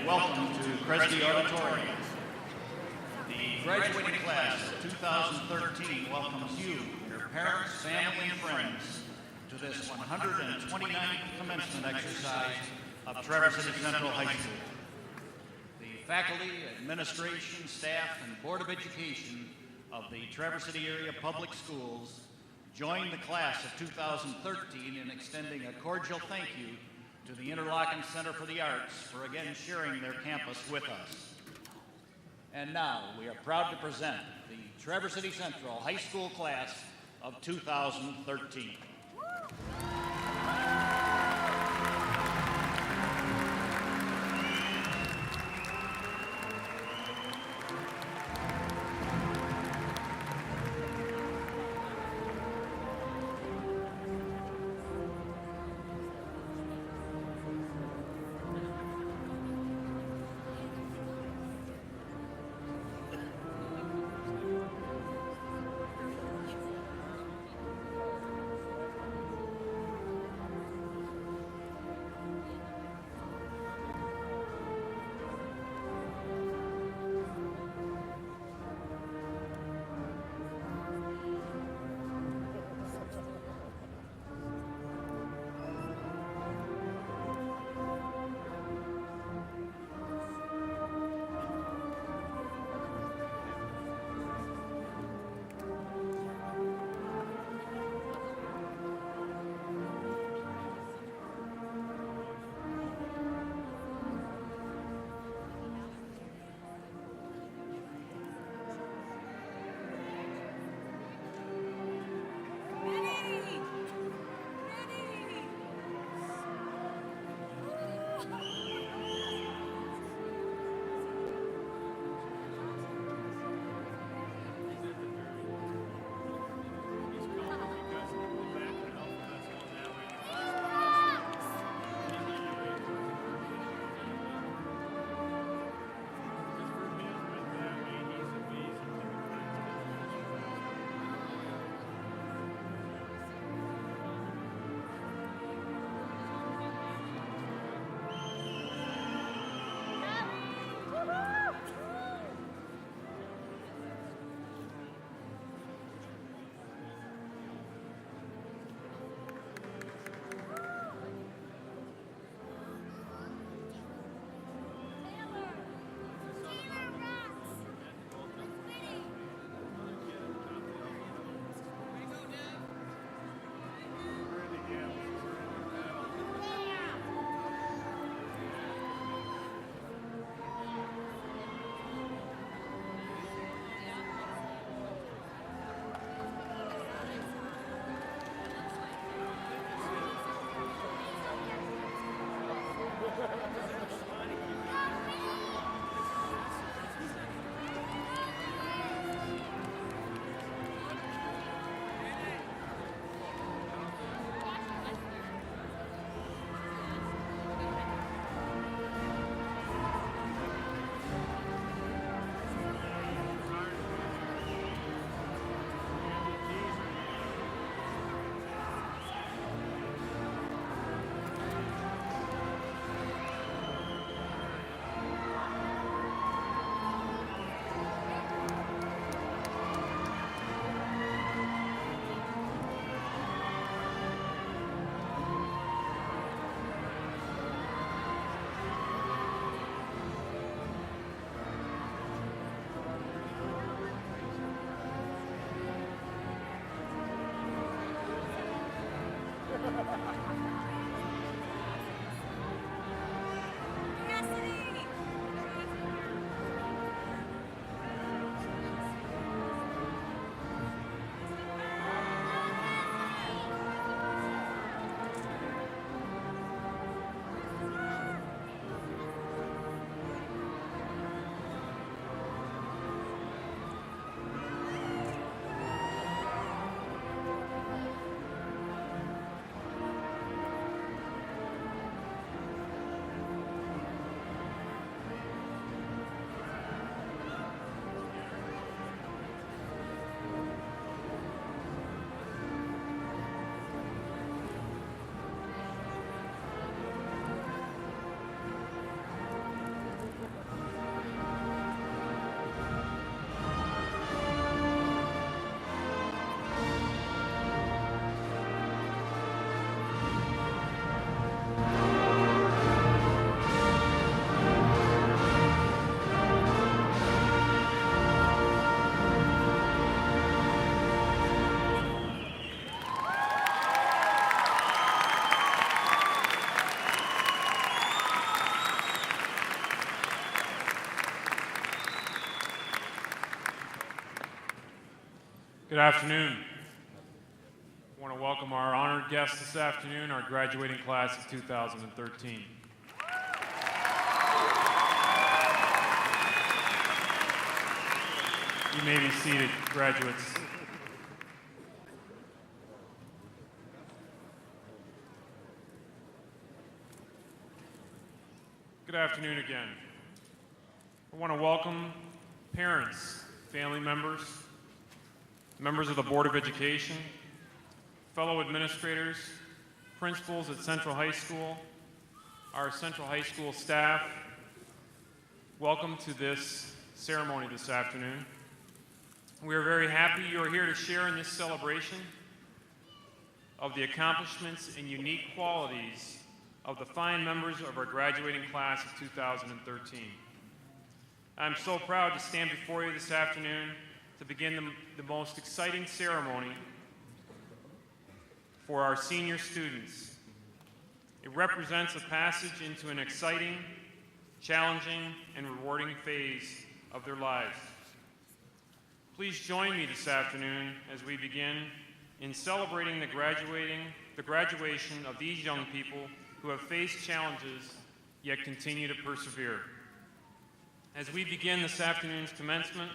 welcome to Kresge Auditorium. The graduating class of 2013 welcomes you, your parents, family, and friends to this 129th commencement exercise of Traverse City Central High School. The faculty, administration, staff, and Board of Education of the Traverse City Area Public Schools join the class of 2013 in extending a cordial thank you to the Interlochen Center for the Arts for again sharing their campus with us. And now we are proud to present the Traverse City Central High School class of 2013. Good afternoon. I want to welcome our honored guests this afternoon, our graduating class of 2013. You may be seated, graduates. Good afternoon again. I want to welcome parents, family members, members of the Board of Education, fellow administrators, principals at Central High School, our Central High School staff. Welcome to this ceremony this afternoon. We are very happy you are here to share in this celebration of the accomplishments and unique qualities of the fine members of our graduating class of 2013. I'm so proud to stand before you this afternoon to begin the most exciting ceremony for our senior students. It represents a passage into an exciting, challenging, and rewarding phase of their lives. Please join me this afternoon as we begin in celebrating the graduation of these young people who have faced challenges yet continue to persevere. As we begin this afternoon's commencement,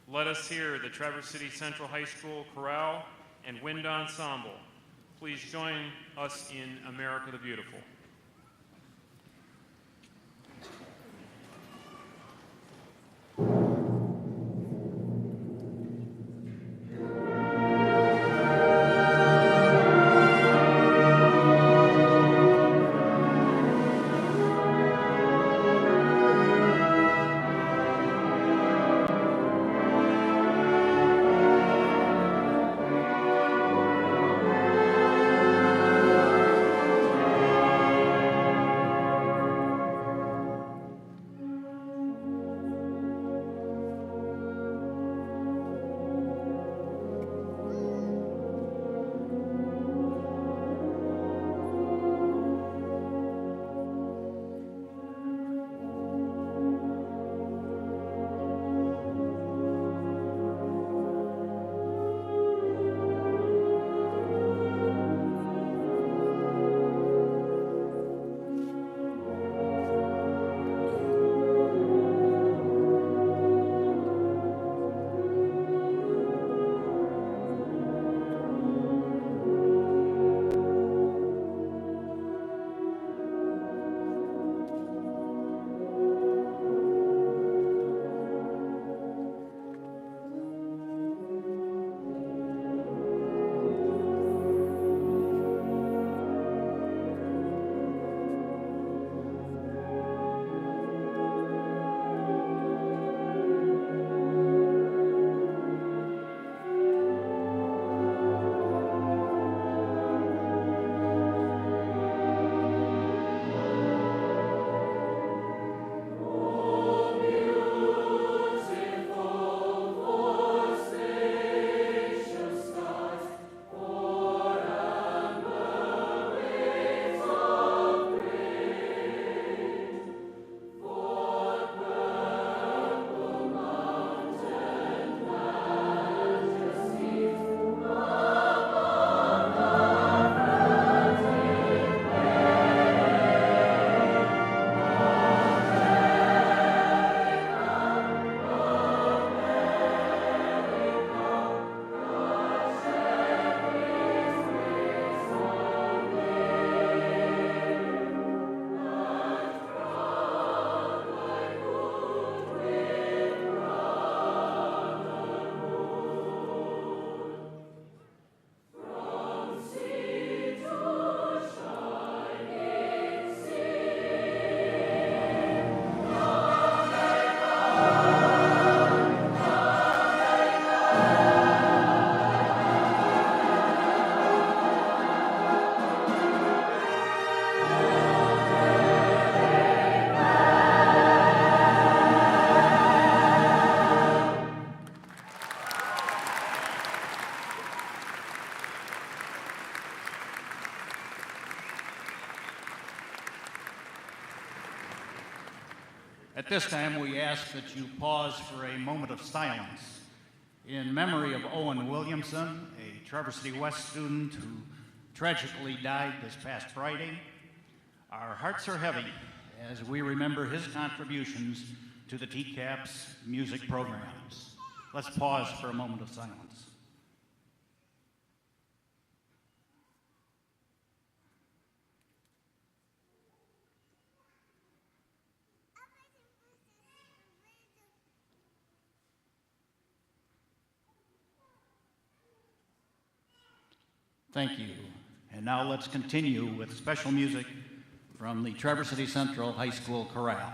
let us hear the Traverse City Central High School Chorale and Wind Ensemble. Please join us in America the Beautiful. At this time, we ask that you pause for a moment of silence in memory of Owen Williamson, a Traverse City West student who tragically died this past Friday. Our hearts are heavy as we remember his contributions to the TCAP's music programs. Let's pause for a moment of silence. Thank you. And now let's continue with special music from the Traverse City Central High School Chorale.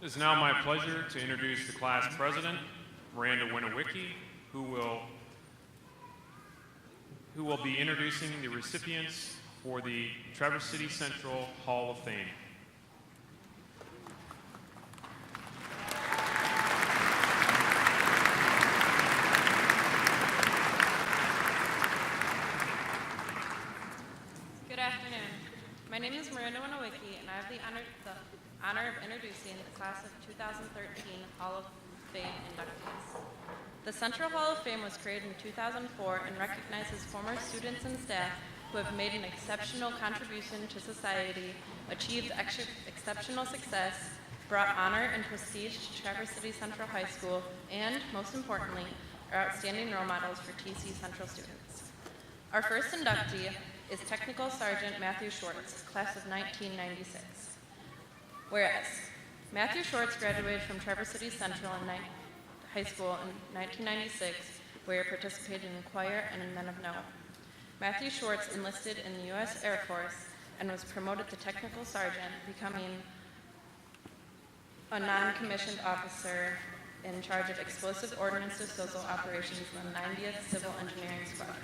It is now my pleasure to introduce the class president, Miranda Winowicki, who will be introducing the recipients for the Traverse City Central Hall of Fame. Good afternoon. My name is Miranda Winowicki, and I have the honor of introducing the class of 2013 Hall of Fame inductees. The Central Hall of Fame was created in 2004 and recognizes former students and staff who have made an exceptional contribution to society, achieved exceptional success, brought honor and prestige to Traverse City Central High School, and, most importantly, are outstanding role models for TC Central students. Our first inductee is Technical Sergeant Matthew Schwartz, class of 1996. Whereas, Matthew Schwartz graduated from Traverse City Central High School in 1996, where he participated in choir and in Men of Note. Matthew Schwartz enlisted in the U.S. Air Force and was promoted to Technical Sergeant, becoming a non-commissioned officer in charge of explosive ordnance disposal operations in the 90th Civil Engineering Squadron.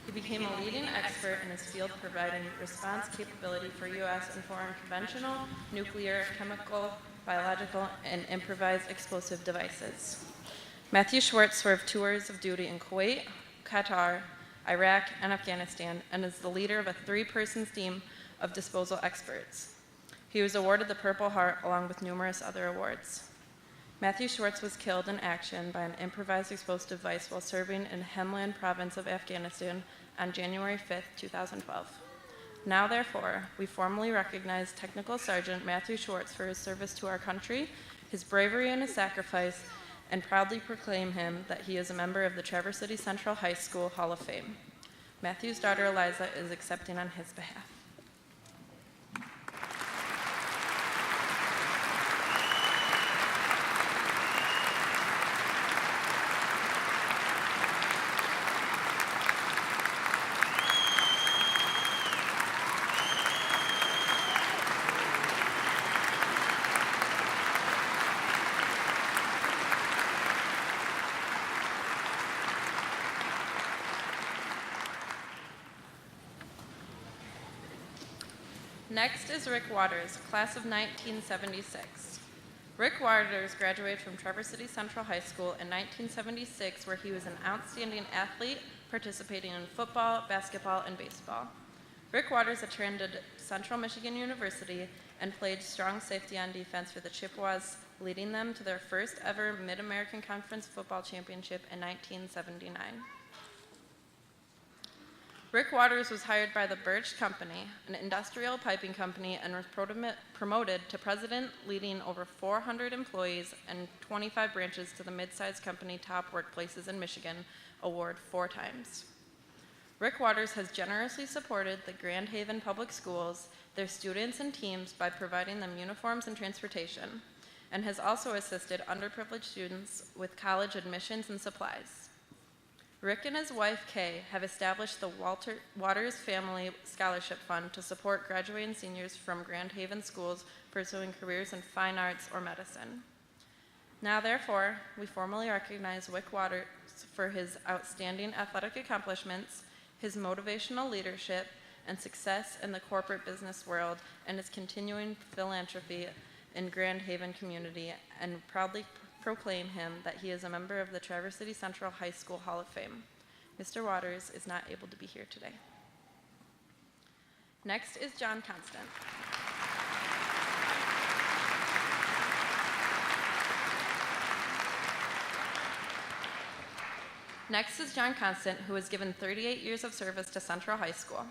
He became a leading expert in his field, providing response capability for U.S. and foreign conventional, nuclear, chemical, biological, and improvised explosive devices. Matthew Schwartz served tours of duty in Kuwait, Qatar, Iraq, and Afghanistan, and is the leader of a 3-person team of disposal experts. He was awarded the Purple Heart along with numerous other awards. Matthew Schwartz was killed in action by an improvised explosive device while serving in Helmand province of Afghanistan on January 5, 2012. Now, therefore, we formally recognize Technical Sergeant Matthew Schwartz for his service to our country, his bravery and his sacrifice, and proudly proclaim him that he is a member of the Traverse City Central High School Hall of Fame. Matthew's daughter Eliza is accepting on his behalf. Next is Rick Waters, class of 1976. Rick Waters graduated from Traverse City Central High School in 1976, where he was an outstanding athlete, participating in football, basketball, and baseball. Rick Waters attended Central Michigan University and played strong safety on defense for the Chippewas, leading them to their first ever Mid-American Conference football championship in 1979. Rick Waters was hired by the Birch Company, an industrial piping company, and was promoted to president, leading over 400 employees and 25 branches to the mid-sized company Top Workplaces in Michigan award 4 times. Rick Waters has generously supported the Grand Haven Public Schools, their students and teams by providing them uniforms and transportation, and has also assisted underprivileged students with college admissions and supplies. Rick and his wife, Kay, have established the Waters Family Scholarship Fund to support graduating seniors from Grand Haven schools pursuing careers in fine arts or medicine. Now, therefore, we formally recognize Rick Waters for his outstanding athletic accomplishments, his motivational leadership, and success in the corporate business world, and his continuing philanthropy in Grand Haven community, and proudly proclaim him that he is a member of the Traverse City Central High School Hall of Fame. Mr. Waters is not able to be here today. Next is John Constant. Next is John Constant, who was given 38 years of service to Central High School.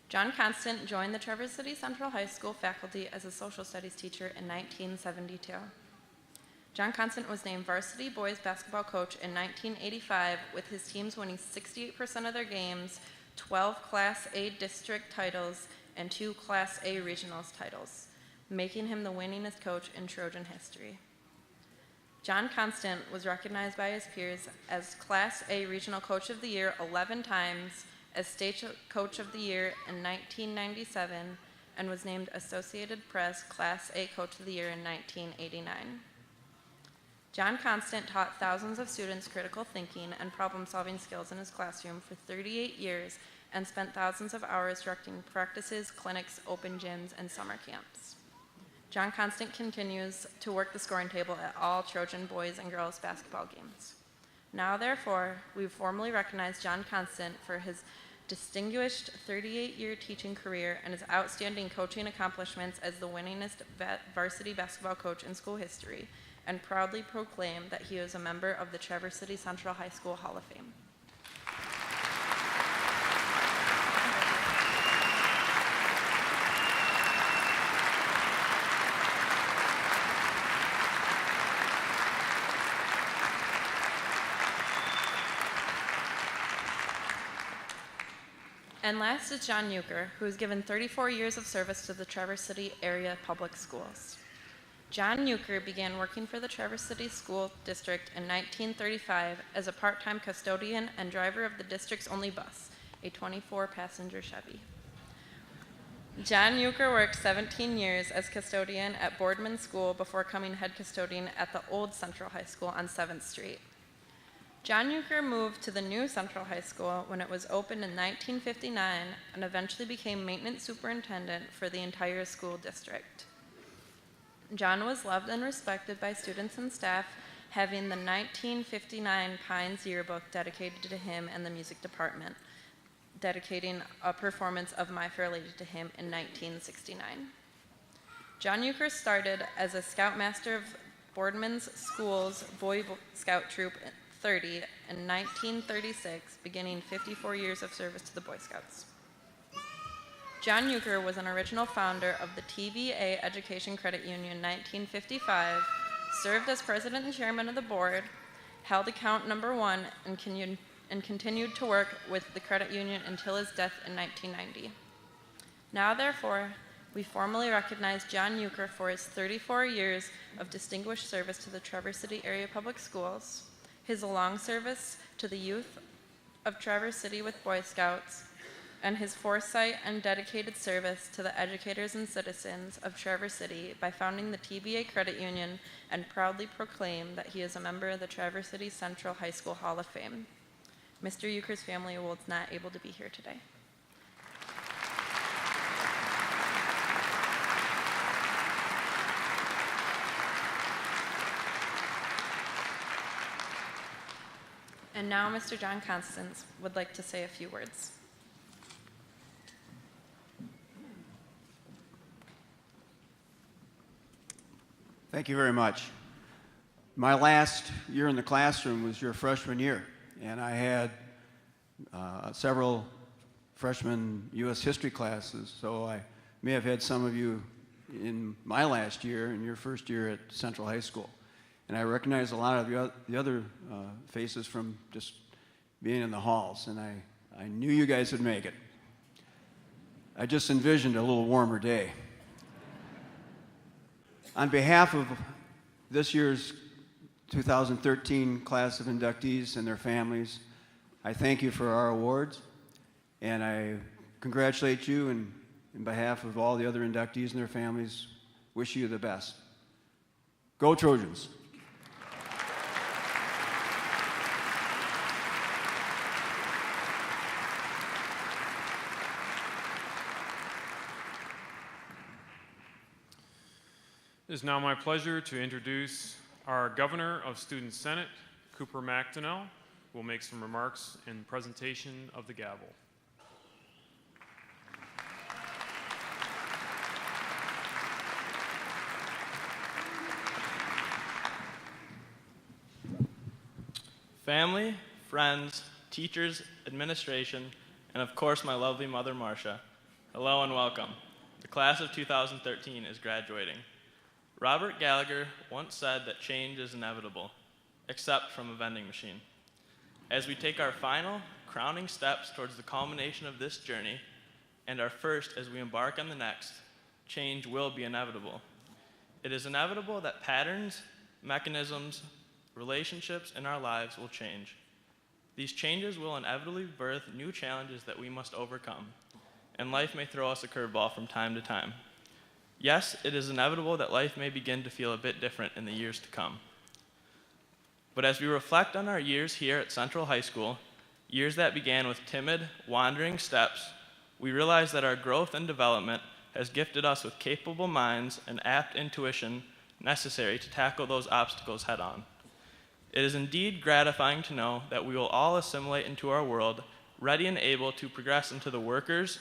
John Constant joined the Traverse City Central High School faculty as a social studies teacher in 1972. John Constant was named varsity boys basketball coach in 1985, with his teams winning 68% of their games, 12 Class A district titles, and 2 Class A regionals titles, making him the winningest coach in Trojan history. John Constant was recognized by his peers as Class A Regional Coach of the Year 11 times, as State Coach of the Year in 1997, and was named Associated Press Class A Coach of the Year in 1989. John Constant taught thousands of students critical thinking and problem-solving skills in his classroom for 38 years and spent thousands of hours directing practices, clinics, open gyms, and summer camps. John Constant continues to work the scoring table at all Trojan boys and girls basketball games. Now, therefore, we formally recognize John Constant for his distinguished 38-year teaching career and his outstanding coaching accomplishments as the winningest varsity basketball coach in school history, and proudly proclaim that he is a member of the Traverse City Central High School Hall of Fame. And last is John Euchre, who has given 34 years of service to the Traverse City area public schools. John Euchre began working for the Traverse City School District in 1935 as a part-time custodian and driver of the district's only bus, a 24-passenger Chevy. John Euchre worked 17 years as custodian at Boardman School before becoming head custodian at the old Central High School on 7th Street. John Euchre moved to the new Central High School when it was opened in 1959 and eventually became maintenance superintendent for the entire school district. John was loved and respected by students and staff, having the 1959 Pines yearbook dedicated to him and the music department, dedicating a performance of My Fair Lady to him in 1969. John Euchre started as a scoutmaster of Boardman's School's Boy Scout Troop 30 in 1936, beginning 54 years of service to the Boy Scouts. John Euchre was an original founder of the TVA Education Credit Union in 1955, served as president and chairman of the board, held account number 1, and continued to work with the credit union until his death in 1990. Now, therefore, we formally recognize John Euchre for his 34 years of distinguished service to the Traverse City Area Public Schools, his long service to the youth of Traverse City with Boy Scouts, and his foresight and dedicated service to the educators and citizens of Traverse City by founding the TBA Credit Union and proudly proclaim that he is a member of the Traverse City Central High School Hall of Fame. Mr. Euchre's family was not able to be here today. And now Mr. John Constance would like to say a few words. Thank you very much. My last year in the classroom was your freshman year, and I had several freshman U.S. history classes, so I may have had some of you in my last year and your first year at Central High School. And I recognize a lot of the other faces from just being in the halls, and I knew you guys would make it. I just envisioned a little warmer day. On behalf of this year's 2013 class of inductees and their families, I thank you for our awards, and I congratulate you, and on behalf of all the other inductees and their families, wish you the best. Go Trojans! It is now my pleasure to introduce our Governor of Student Senate, Cooper McDonnell, who will make some remarks in presentation of the gavel. Family, friends, teachers, administration, and of course my lovely mother, Marcia. Hello and welcome. The class of 2013 is graduating. Robert Gallagher once said that change is inevitable, except from a vending machine. As we take our final, crowning steps towards the culmination of this journey, and our first as we embark on the next, change will be inevitable. It is inevitable that patterns, mechanisms, relationships in our lives will change. These changes will inevitably birth new challenges that we must overcome, and life may throw us a curveball from time to time. Yes, it is inevitable that life may begin to feel a bit different in the years to come. But as we reflect on our years here at Central High School, years that began with timid, wandering steps, we realize that our growth and development has gifted us with capable minds and apt intuition necessary to tackle those obstacles head on. It is indeed gratifying to know that we will all assimilate into our world, ready and able to progress into the workers,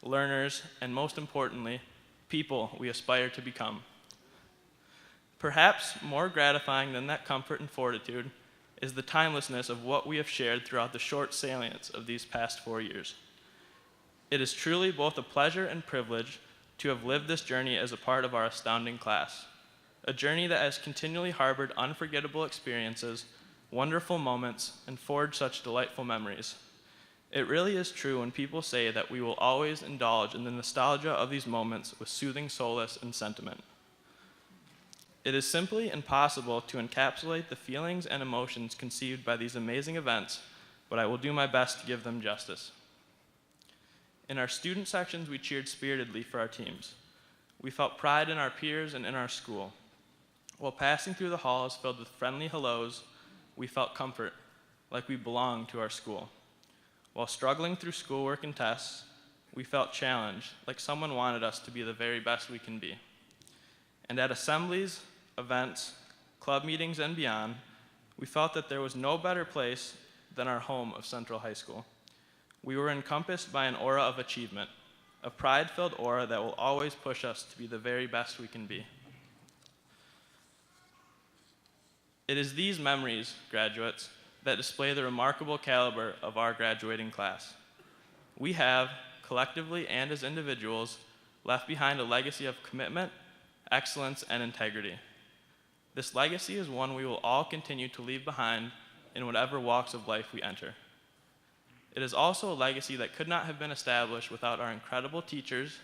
learners, and most importantly, people we aspire to become. Perhaps more gratifying than that comfort and fortitude is the timelessness of what we have shared throughout the short salience of these past 4 years. It is truly both a pleasure and privilege to have lived this journey as a part of our astounding class, a journey that has continually harbored unforgettable experiences, wonderful moments, and forged such delightful memories. It really is true when people say that we will always indulge in the nostalgia of these moments with soothing solace and sentiment. It is simply impossible to encapsulate the feelings and emotions conceived by these amazing events, but I will do my best to give them justice. In our student sections, we cheered spiritedly for our teams. We felt pride in our peers and in our school. While passing through the halls filled with friendly hellos, we felt comfort, like we belonged to our school. While struggling through schoolwork and tests, we felt challenged, like someone wanted us to be the very best we can be. And at assemblies, events, club meetings, and beyond, we felt that there was no better place than our home of Central High School. We were encompassed by an aura of achievement, a pride-filled aura that will always push us to be the very best we can be. It is these memories, graduates, that display the remarkable caliber of our graduating class. We have, collectively and as individuals, left behind a legacy of commitment, excellence, and integrity. This legacy is one we will all continue to leave behind in whatever walks of life we enter. It is also a legacy that could not have been established without our incredible teachers,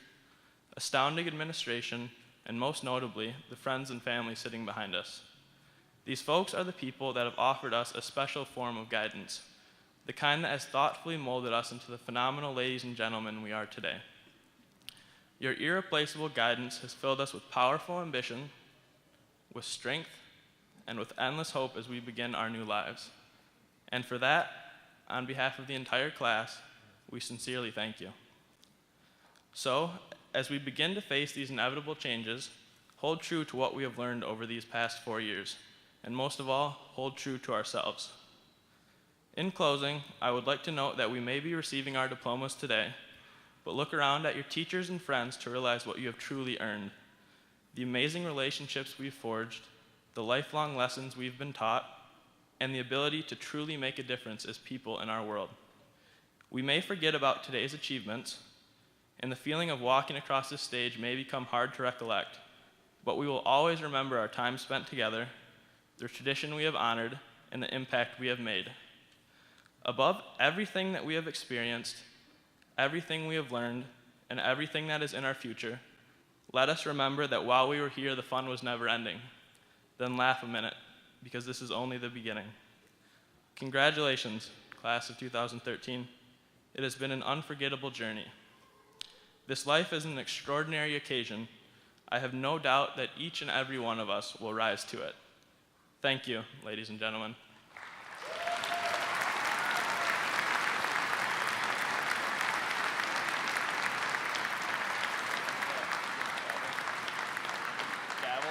astounding administration, and most notably, the friends and family sitting behind us. These folks are the people that have offered us a special form of guidance, the kind that has thoughtfully molded us into the phenomenal ladies and gentlemen we are today. Your irreplaceable guidance has filled us with powerful ambition, with strength, and with endless hope as we begin our new lives. And for that, on behalf of the entire class, we sincerely thank you. So, as we begin to face these inevitable changes, hold true to what we have learned over these past 4 years, and most of all, hold true to ourselves. In closing, I would like to note that we may be receiving our diplomas today, but look around at your teachers and friends to realize what you have truly earned. The amazing relationships we've forged, the lifelong lessons we've been taught, and the ability to truly make a difference as people in our world. We may forget about today's achievements, and the feeling of walking across this stage may become hard to recollect, but we will always remember our time spent together, the tradition we have honored, and the impact we have made. Above everything that we have experienced, everything we have learned, and everything that is in our future, let us remember that while we were here, the fun was never ending. Then laugh a minute, because this is only the beginning. Congratulations, class of 2013. It has been an unforgettable journey. This life is an extraordinary occasion. I have no doubt that each and every one of us will rise to it. Thank you, ladies and gentlemen. Gavel.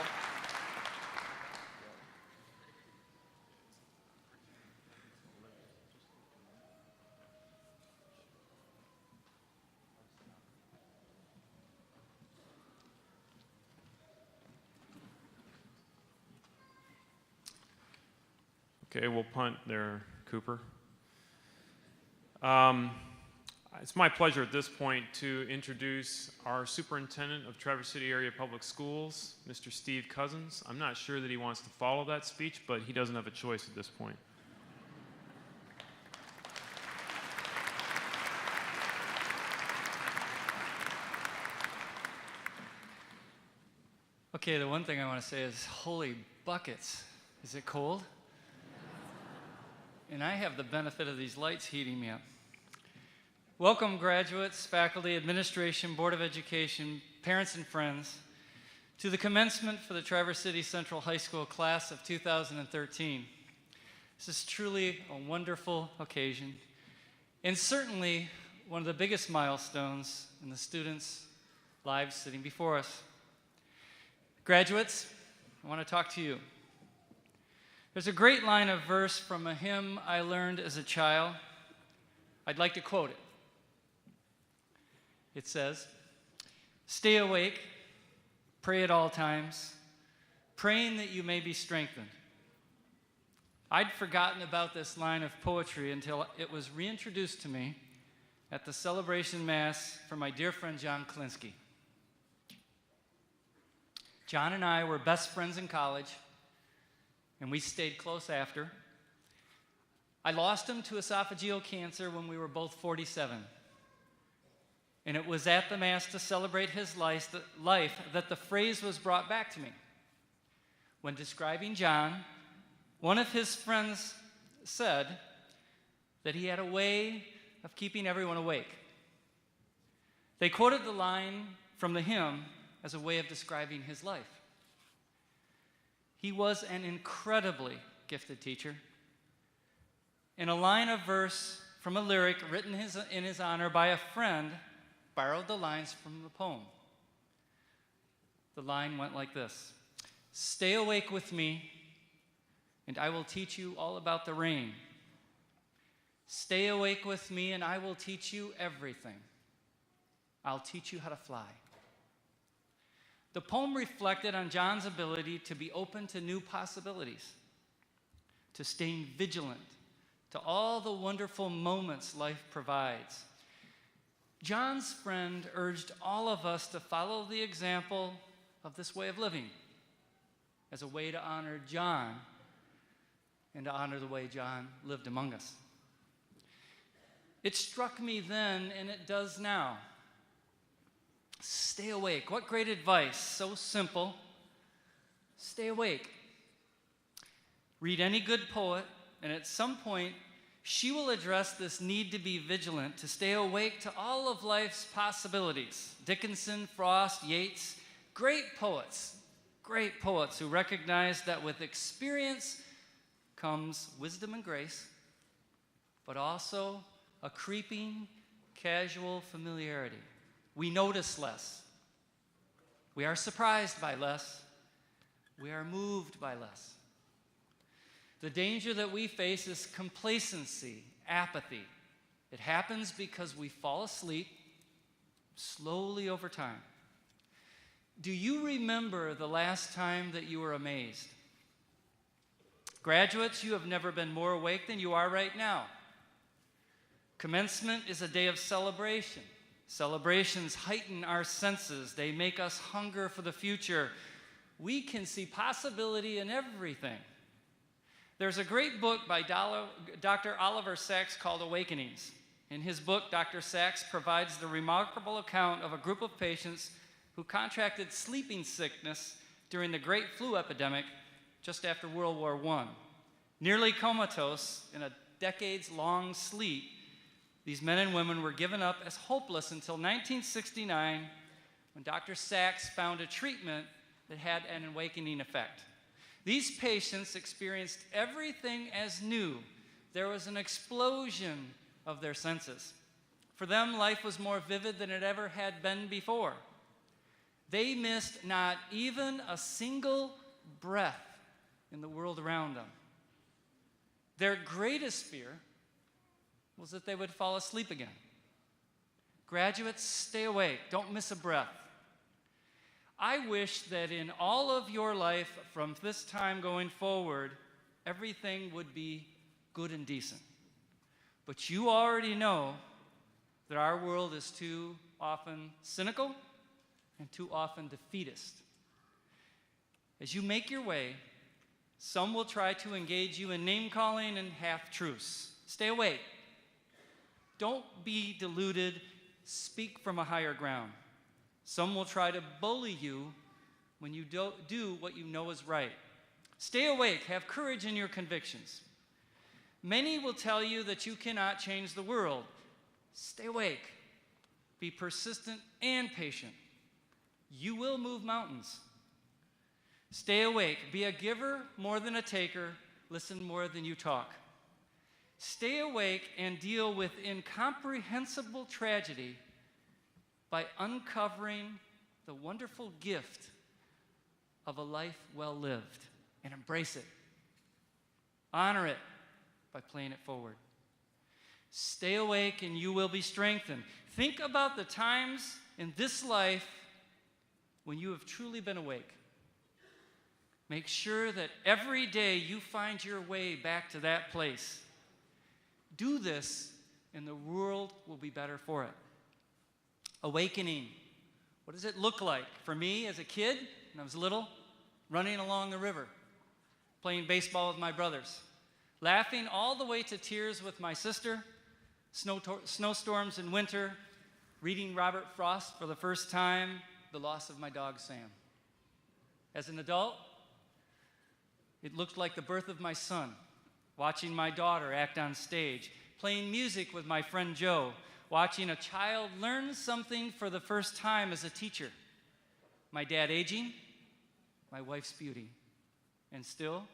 Okay, we'll punt there, Cooper. It's my pleasure at this point to introduce our Superintendent of Traverse City Area Public Schools, Mr. Steve Cousins. I'm not sure that he wants to follow that speech, but he doesn't have a choice at this point. Okay, the one thing I want to say is, holy buckets. Is it cold? And I have the benefit of these lights heating me up. Welcome, graduates, faculty, administration, Board of Education, parents, and friends, to the commencement for the Traverse City Central High School class of 2013. This is truly a wonderful occasion, and certainly one of the biggest milestones in the students' lives sitting before us. Graduates, I want to talk to you. There's a great line of verse from a hymn I learned as a child. I'd like to quote it. It says, "Stay awake, pray at all times, praying that you may be strengthened." I'd forgotten about this line of poetry until it was reintroduced to me at the celebration mass for my dear friend John Klinsky. John and I were best friends in college, and we stayed close after. I lost him to esophageal cancer when we were both 47. And it was at the Mass to celebrate his life that the phrase was brought back to me. When describing John, one of his friends said that he had a way of keeping everyone awake. They quoted the line from the hymn as a way of describing his life. He was an incredibly gifted teacher. And a line of verse from a lyric written in his honor by a friend borrowed the lines from the poem. The line went like this: "Stay awake with me, and I will teach you all about the rain. Stay awake with me, and I will teach you everything. I'll teach you how to fly." The poem reflected on John's ability to be open to new possibilities, to staying vigilant to all the wonderful moments life provides. John's friend urged all of us to follow the example of this way of living as a way to honor John and to honor the way John lived among us. It struck me then, and it does now. Stay awake. What great advice. So simple. Stay awake. Read any good poet, and at some point, she will address this need to be vigilant, to stay awake to all of life's possibilities. Dickinson, Frost, Yeats, great poets who recognize that with experience comes wisdom and grace, but also a creeping, casual familiarity. We notice less. We are surprised by less. We are moved by less. The danger that we face is complacency, apathy. It happens because we fall asleep slowly over time. Do you remember the last time that you were amazed? Graduates, you have never been more awake than you are right now. Commencement is a day of celebration. Celebrations heighten our senses. They make us hunger for the future. We can see possibility in everything. There's a great book by Dr. Oliver Sacks called Awakenings. In his book, Dr. Sacks provides the remarkable account of a group of patients who contracted sleeping sickness during the Great Flu epidemic just after World War I. Nearly comatose in a decades-long sleep, these men and women were given up as hopeless until 1969, when Dr. Sacks found a treatment that had an awakening effect. These patients experienced everything as new. There was an explosion of their senses. For them, life was more vivid than it ever had been before. They missed not even a single breath in the world around them. Their greatest fear was that they would fall asleep again. Graduates, stay awake. Don't miss a breath. I wish that in all of your life from this time going forward, everything would be good and decent. But you already know that our world is too often cynical and too often defeatist. As you make your way, some will try to engage you in name-calling and half-truths. Stay awake. Don't be deluded. Speak from a higher ground. Some will try to bully you when you don't do what you know is right. Stay awake. Have courage in your convictions. Many will tell you that you cannot change the world. Stay awake. Be persistent and patient. You will move mountains. Stay awake. Be a giver more than a taker. Listen more than you talk. Stay awake and deal with incomprehensible tragedy by uncovering the wonderful gift of a life well lived, and embrace it. Honor it by playing it forward. Stay awake and you will be strengthened. Think about the times in this life when you have truly been awake. Make sure that every day you find your way back to that place. Do this, and the world will be better for it. Awakening. What does it look like? For me, as a kid, when I was little, running along the river, playing baseball with my brothers, laughing all the way to tears with my sister, snowstorms in winter, reading Robert Frost for the first time, the loss of my dog Sam. As an adult, it looked like the birth of my son, watching my daughter act on stage, playing music with my friend Joe, watching a child learn something for the first time as a teacher, my dad aging, my wife's beauty, and still,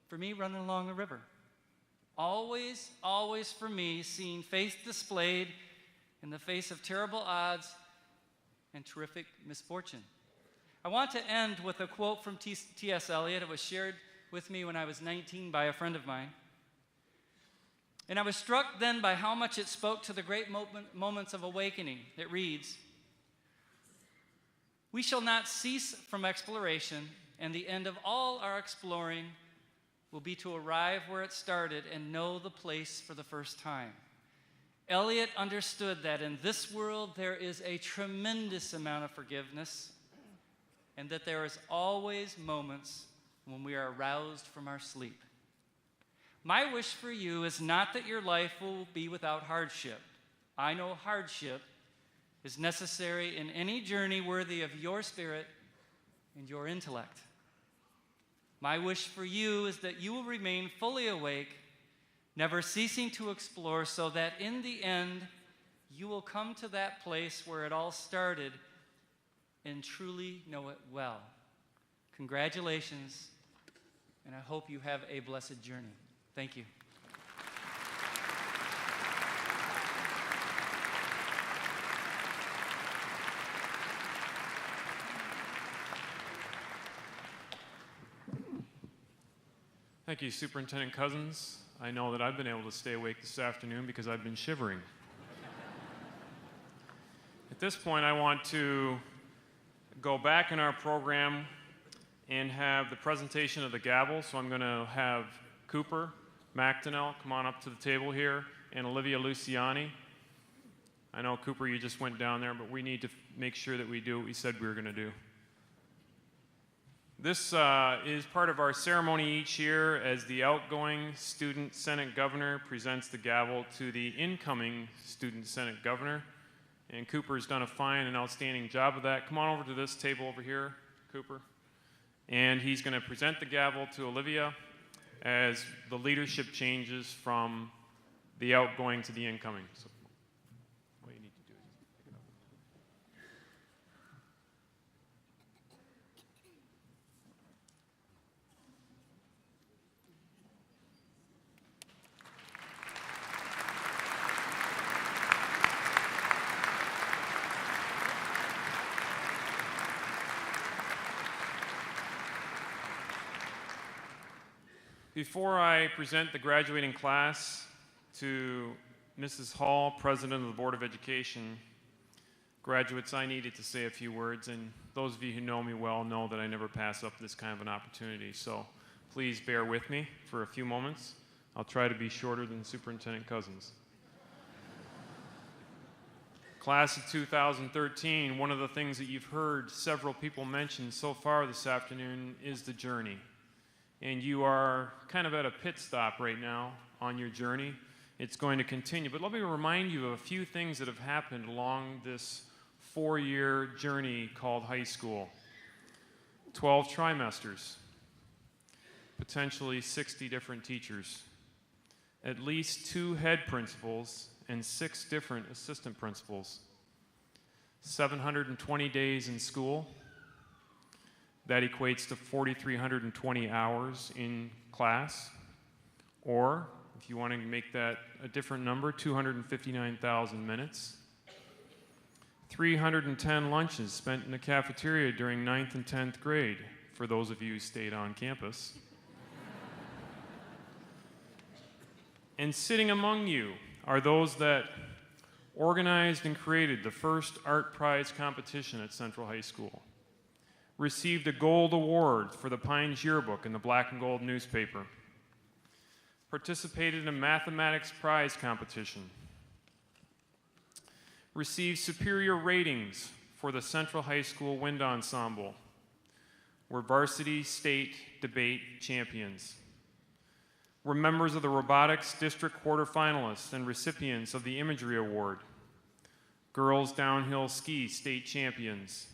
for me, running along the river. Always, always for me, seeing faith displayed in the face of terrible odds and terrific misfortune. I want to end with a quote from T.S. Eliot. It was shared with me when I was 19 by a friend of mine. And I was struck then by how much it spoke to the great moments of awakening. It reads, "We shall not cease from exploration, and the end of all our exploring will be to arrive where it started and know the place for the first time." Eliot understood that in this world there is a tremendous amount of forgiveness, and that there is always moments when we are aroused from our sleep. My wish for you is not that your life will be without hardship. I know hardship is necessary in any journey worthy of your spirit and your intellect. My wish for you is that you will remain fully awake, never ceasing to explore, so that in the end, you will come to that place where it all started and truly know it well. Congratulations, and I hope you have a blessed journey. Thank you. Thank you, Superintendent Cousins. I know that I've been able to stay awake this afternoon because I've been shivering. At this point, I want to go back in our program and have the presentation of the gavel. So I'm going to have Cooper McDonnell come on up to the table here, and Olivia Luciani. I know, Cooper, you just went down there, but we need to make sure that we do what we said we were going to do. This is part of our ceremony each year as the outgoing Student Senate Governor presents the gavel to the incoming Student Senate Governor. And Cooper's done a fine and outstanding job of that. Come on over to this table over here, Cooper. And he's going to present the gavel to Olivia as the leadership changes from the outgoing to the incoming. So what you need to do is pick it up. Before I present the graduating class to Mrs. Hall, President of the Board of Education, graduates, I needed to say a few words, and those of you who know me well know that I never pass up this kind of an opportunity, so please bear with me for a few moments. I'll try to be shorter than Superintendent Cousins. Class of 2013, one of the things that you've heard several people mention so far this afternoon is the journey. And you are kind of at a pit stop right now on your journey. It's going to continue. But let me remind you of a few things that have happened along this 4-year journey called high school. 12 trimesters, potentially 60 different teachers, at least 2 head principals, and 6 different assistant principals. 720 days in school. That equates to 4,320 hours in class. Or, if you want to make that a different number, 259,000 minutes. 310 lunches spent in the cafeteria during 9th and 10th grade, for those of you who stayed on campus. And sitting among you are those that organized and created the first art prize competition at Central High School, received a gold award for the Pines Yearbook in the Black and Gold newspaper, participated in a mathematics prize competition, received superior ratings for the Central High School Wind Ensemble, were varsity state debate champions, were members of the Robotics District quarterfinalists and recipients of the Imagery Award, girls downhill ski state champions.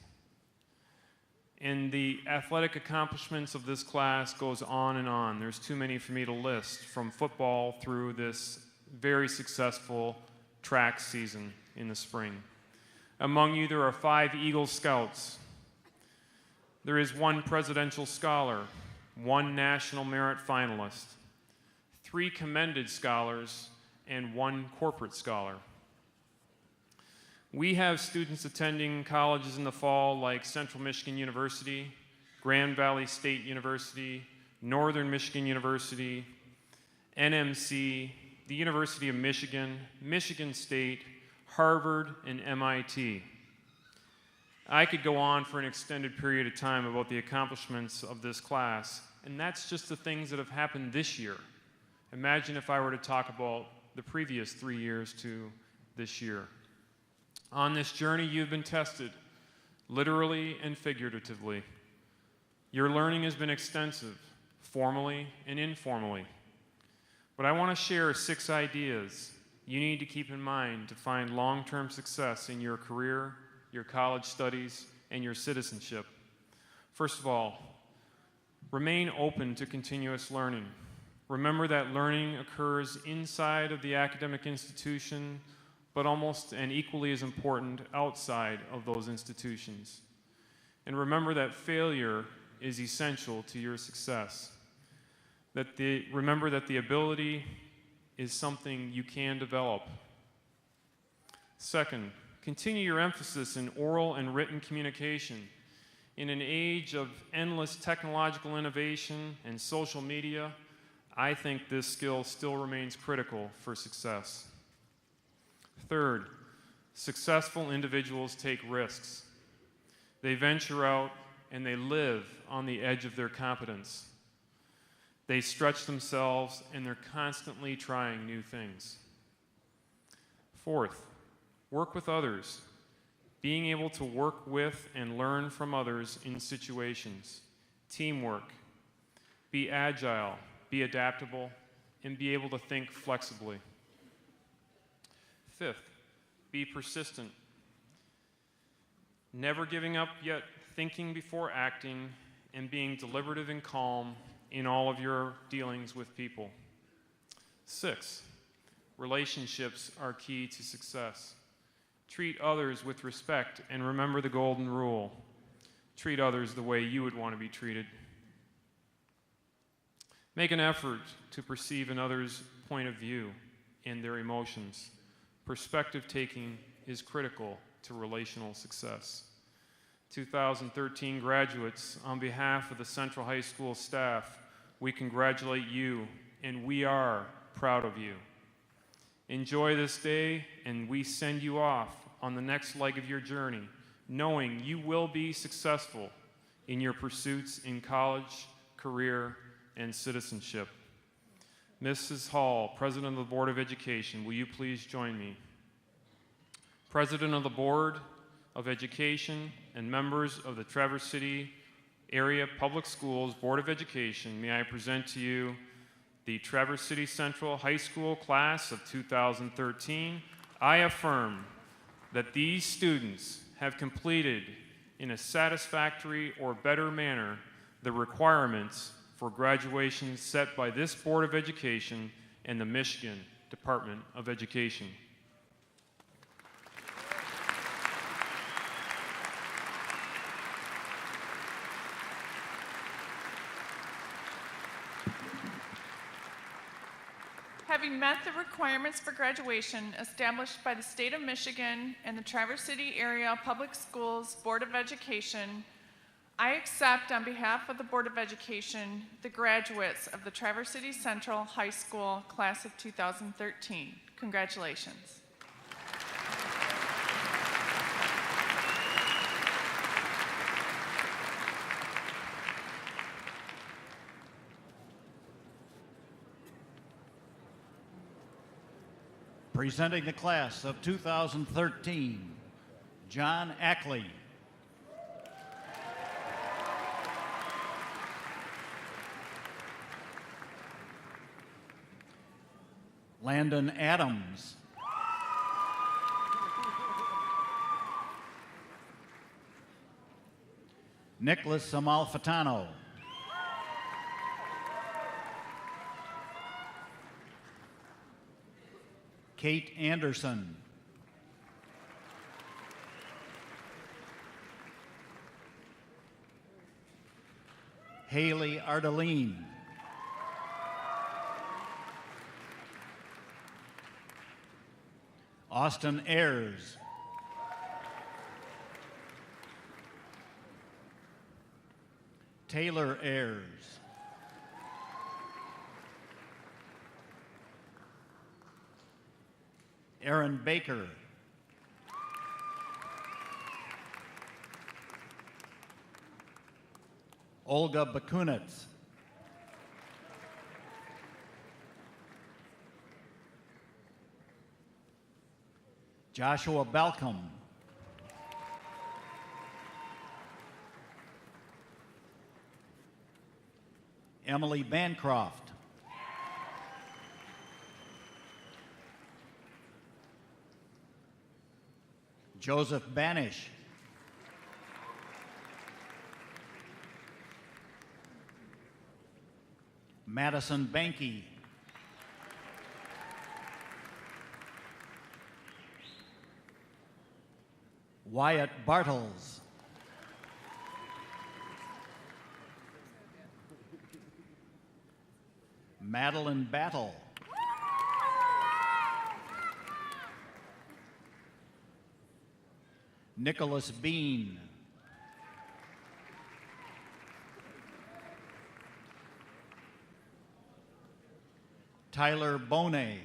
And the athletic accomplishments of this class goes on and on. There's too many for me to list, from football through this very successful track season in the spring. Among you, there are 5 Eagle Scouts. There is 1 presidential scholar, 1 national merit finalist, 3 commended scholars, and 1 corporate scholar. We have students attending colleges in the fall like Central Michigan University, Grand Valley State University, Northern Michigan University, NMC, the University of Michigan, Michigan State, Harvard, and MIT. I could go on for an extended period of time about the accomplishments of this class, and that's just the things that have happened this year. Imagine if I were to talk about the previous 3 years to this year. On this journey, you've been tested, literally and figuratively. Your learning has been extensive, formally and informally. But I want to share 6 ideas you need to keep in mind to find long-term success in your career, your college studies, and your citizenship. First of all, remain open to continuous learning. Remember that learning occurs inside of the academic institution, but almost and equally as important outside of those institutions. And remember that failure is essential to your success. Remember that the ability is something you can develop. Second, continue your emphasis in oral and written communication. In an age of endless technological innovation and social media, I think this skill still remains critical for success. Third, successful individuals take risks. They venture out and they live on the edge of their competence. They stretch themselves and they're constantly trying new things. Fourth, work with others. Being able to work with and learn from others in situations. Teamwork. Be agile, be adaptable, and be able to think flexibly. Fifth, be persistent. Never giving up, yet thinking before acting, and being deliberative and calm in all of your dealings with people. 6, relationships are key to success. Treat others with respect and remember the golden rule. Treat others the way you would want to be treated. Make an effort to perceive another's point of view and their emotions. Perspective taking is critical to relational success. 2013 graduates, on behalf of the Central High School staff, we congratulate you, and we are proud of you. Enjoy this day, and we send you off on the next leg of your journey, knowing you will be successful in your pursuits in college, career, and citizenship. Mrs. Hall, President of the Board of Education, will you please join me? President of the Board of Education and members of the Traverse City Area Public Schools Board of Education, may I present to you the Traverse City Central High School class of 2013. I affirm that these students have completed in a satisfactory or better manner the requirements for graduation set by this Board of Education and the Michigan Department of Education. Having met the requirements for graduation established by the State of Michigan and the Traverse City Area Public Schools Board of Education, I accept on behalf of the Board of Education the graduates of the Traverse City Central High School class of 2013. Congratulations. Presenting the class of 2013, John Ackley. Landon Adams. Nicholas Amalfitano. Kate Anderson. Haley Ardeline. Austin Ayers. Taylor Ayers. Aaron Baker. Olga Bakunitz. Joshua Balcom. Emily Bancroft. Joseph Banish. Madison Banky. Wyatt Bartles. Madeline Battle. Nicholas Bean. Tyler Bonet.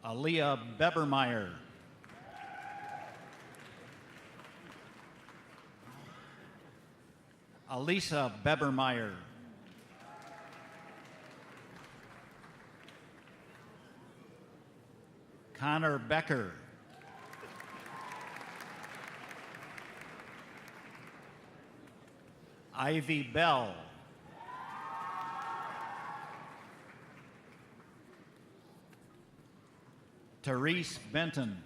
Aaliyah Bebermeyer. Alisa Bebermeyer. Connor Becker. Ivy Bell. Therese Benton.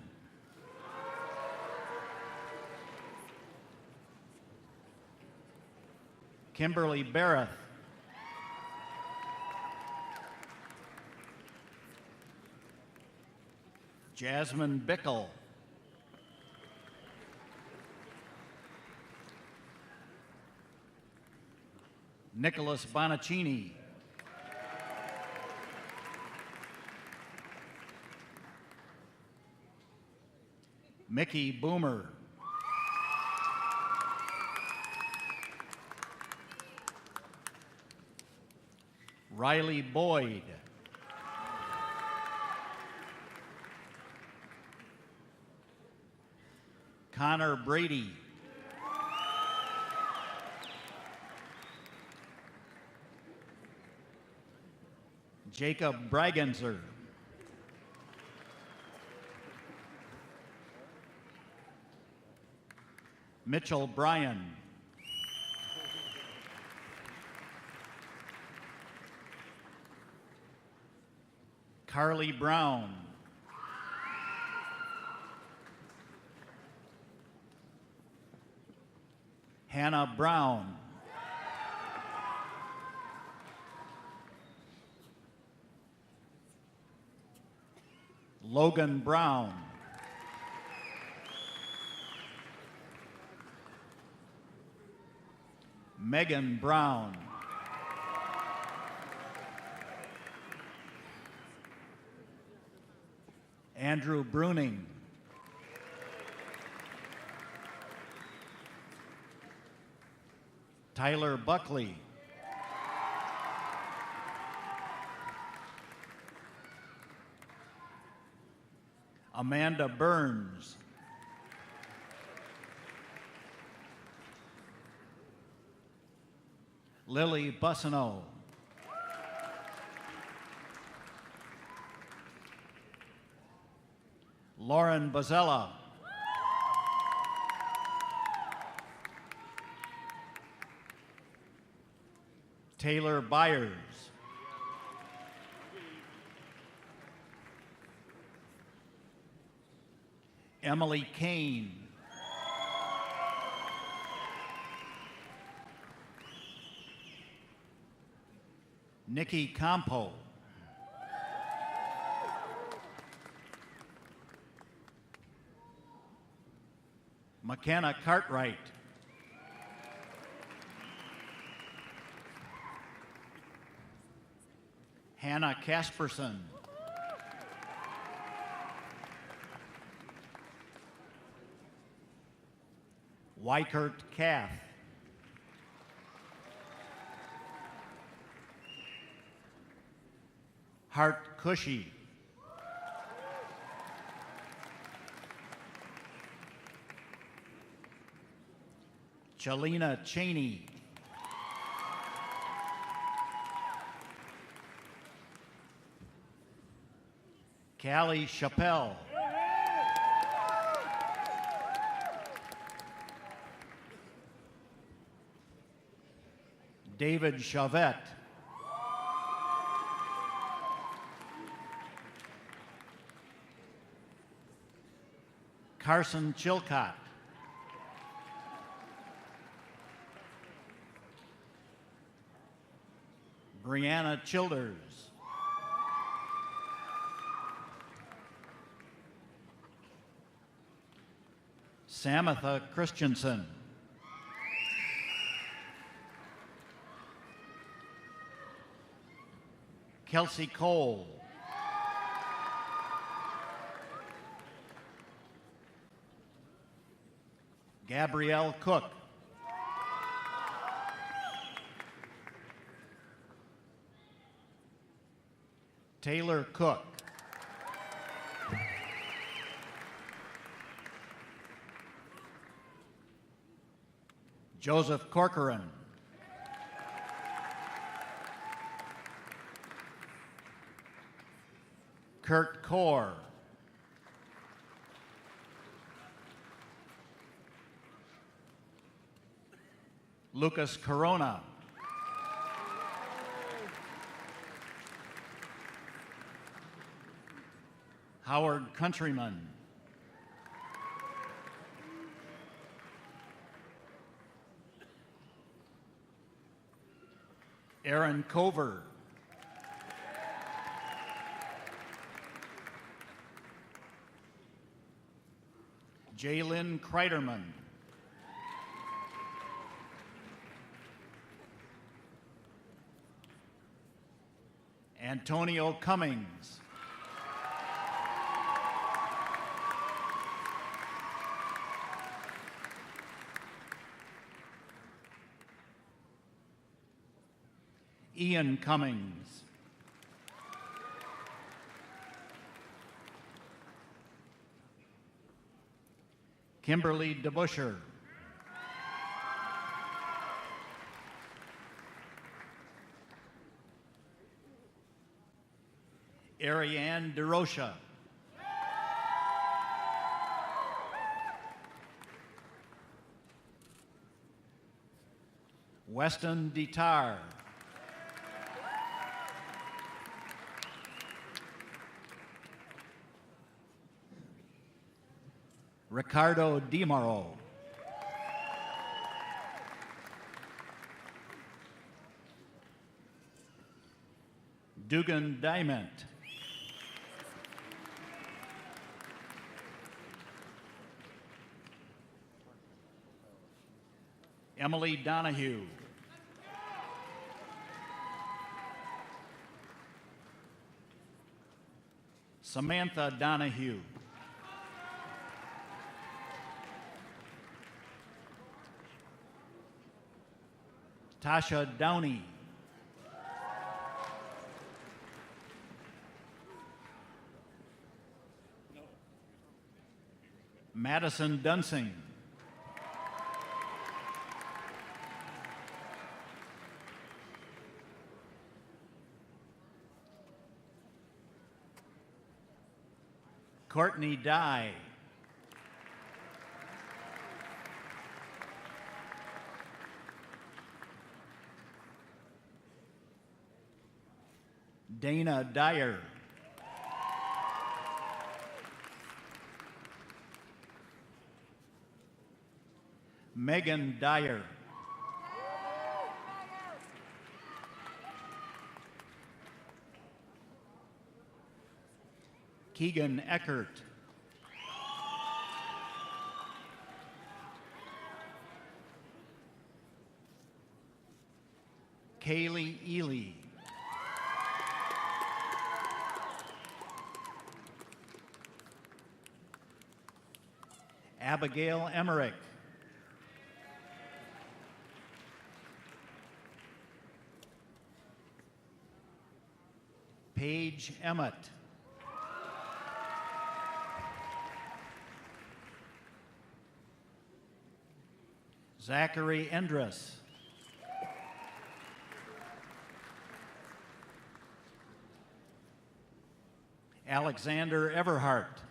Kimberly Barrett. Jasmine Bickle. Nicholas Bonaccini. Mickey Boomer. Riley Boyd. Connor Brady. Jacob Bragenzer. Mitchell Bryan. Carly Brown. Hannah Brown. Logan Brown. Megan Brown. Andrew Bruning. Tyler Buckley. Amanda Burns. Lily Bussino. Lauren Bozzella. Taylor Byers. Emily Kane. Nikki Campo. McKenna Cartwright. Hannah Casperson. Wykert Kath. Hart Cushy. Chalina Cheney. Callie Chappelle. David Chavette. Carson Chilcott. Brianna Childers. Samatha Christensen. Kelsey Cole. Gabrielle Cook. Taylor Cook. Joseph Corcoran. Kurt Kaur. Lucas Corona. Howard Countryman. Aaron Cover. Jalen Kreiderman. Antonio Cummings. Ian Cummings. Kimberly DeBuscher. Ariane DeRocha. Weston DeTar. Ricardo DiMauro. Dugan Diamond. Emily Donahue. Samantha Donahue. Tasha Downey. Madison Dunsing. Courtney Dye. Dana Dyer. Megan Dyer. Keegan Eckert. Kaylee Ely. Abigail Emmerich. Paige Emmett. Zachary Endress. Alexander Everhart.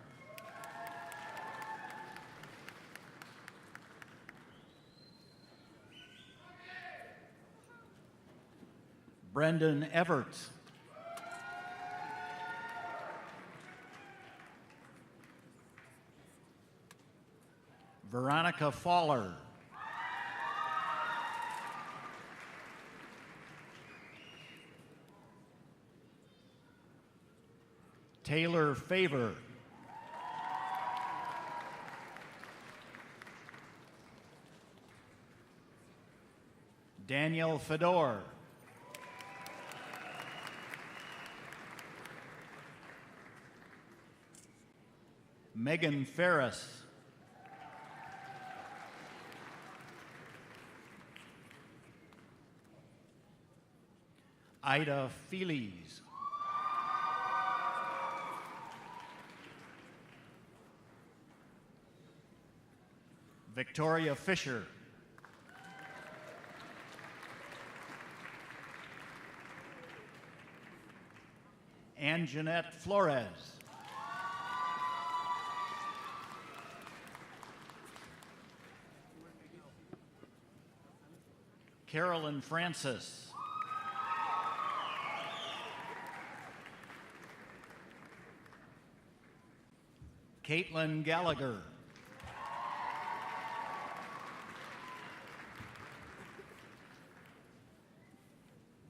Brendan Everts. Veronica Faller. Taylor Favor. Daniel Fedor. Megan Ferris. Ida Feliz. Victoria Fisher. Anjanette Flores. Carolyn Francis. Caitlin Gallagher.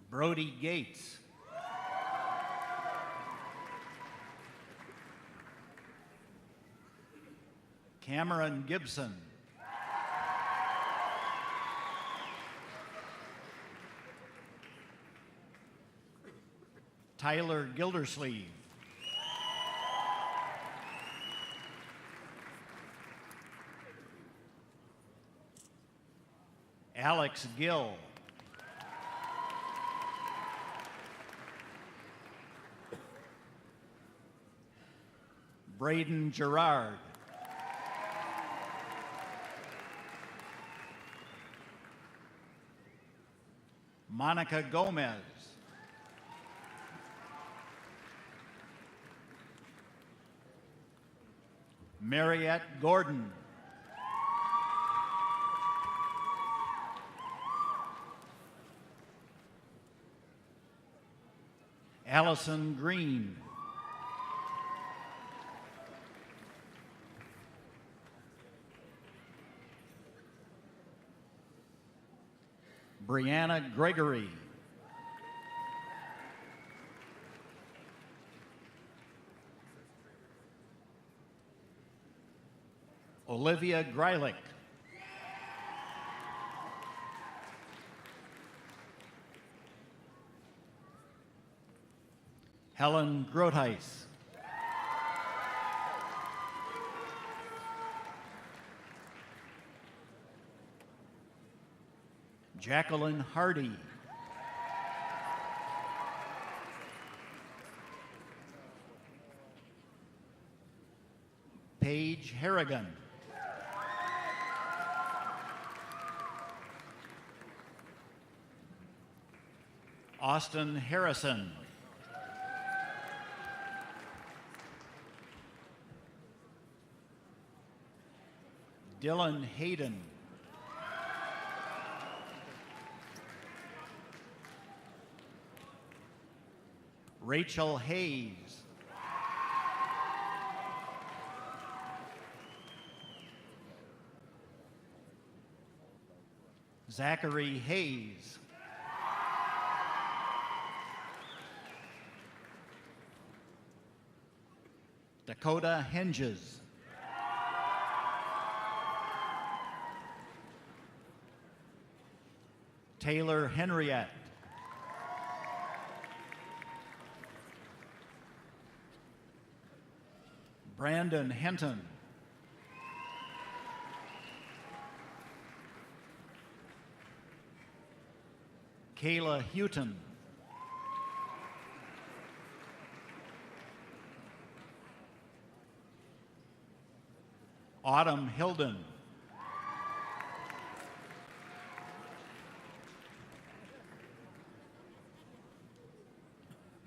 Brody Gates. Cameron Gibson. Tyler Gildersleeve. Alex Gill. Braden Gerard. Monica Gomez. Mariette Gordon. Allison Green. Brianna Gregory. Olivia Greilich. Helen Grotheis. Jacqueline Hardy. Paige Harrigan. Austin Harrison. Dylan Hayden. Rachel Hayes. Zachary Hayes. Dakota Henges. Taylor Henriette. Brandon Henton. Kayla Houghton. Autumn Hilden.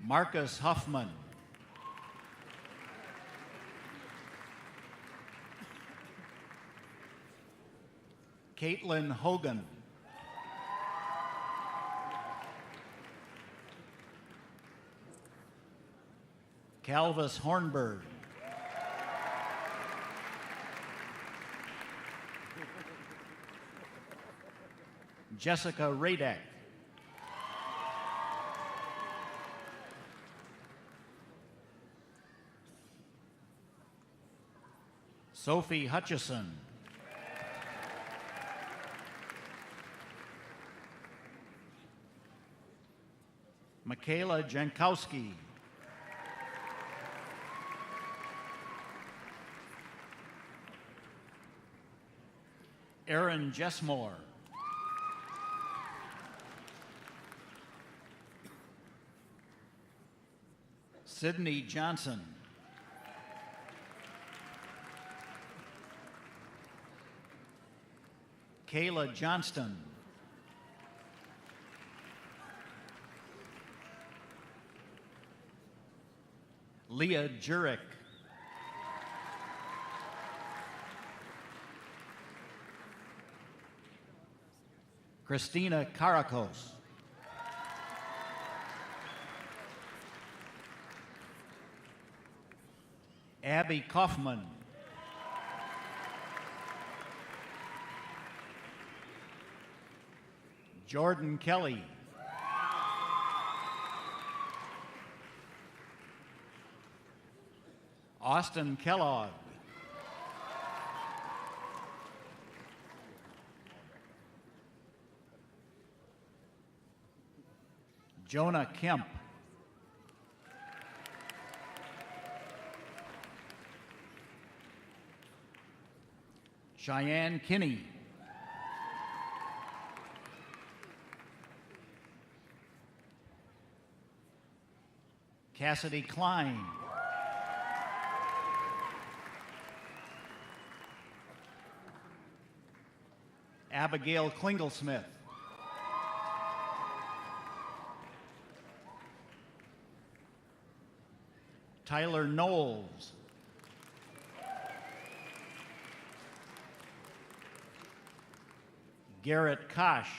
Marcus Huffman. Caitlin Hogan. Calvis Hornberg. Jessica Radek. Sophie Hutchison. Michaela Jankowski. Aaron Jessmore. Sydney Johnson. Kayla Johnston. Leah Jurek. Christina Karakos. Abby Kaufman. Jordan Kelly. Austin Kellogg. Jonah Kemp. Cheyenne Kinney. Cassidy Klein. Abigail Klingelsmith. Tyler Knowles. Garrett Kosh.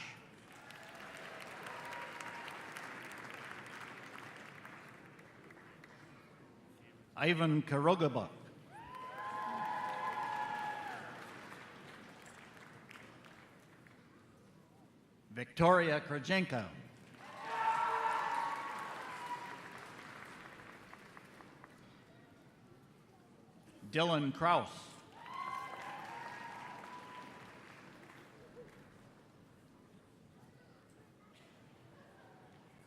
Ivan Karogabuk. Victoria Krajenko. Dylan Kraus.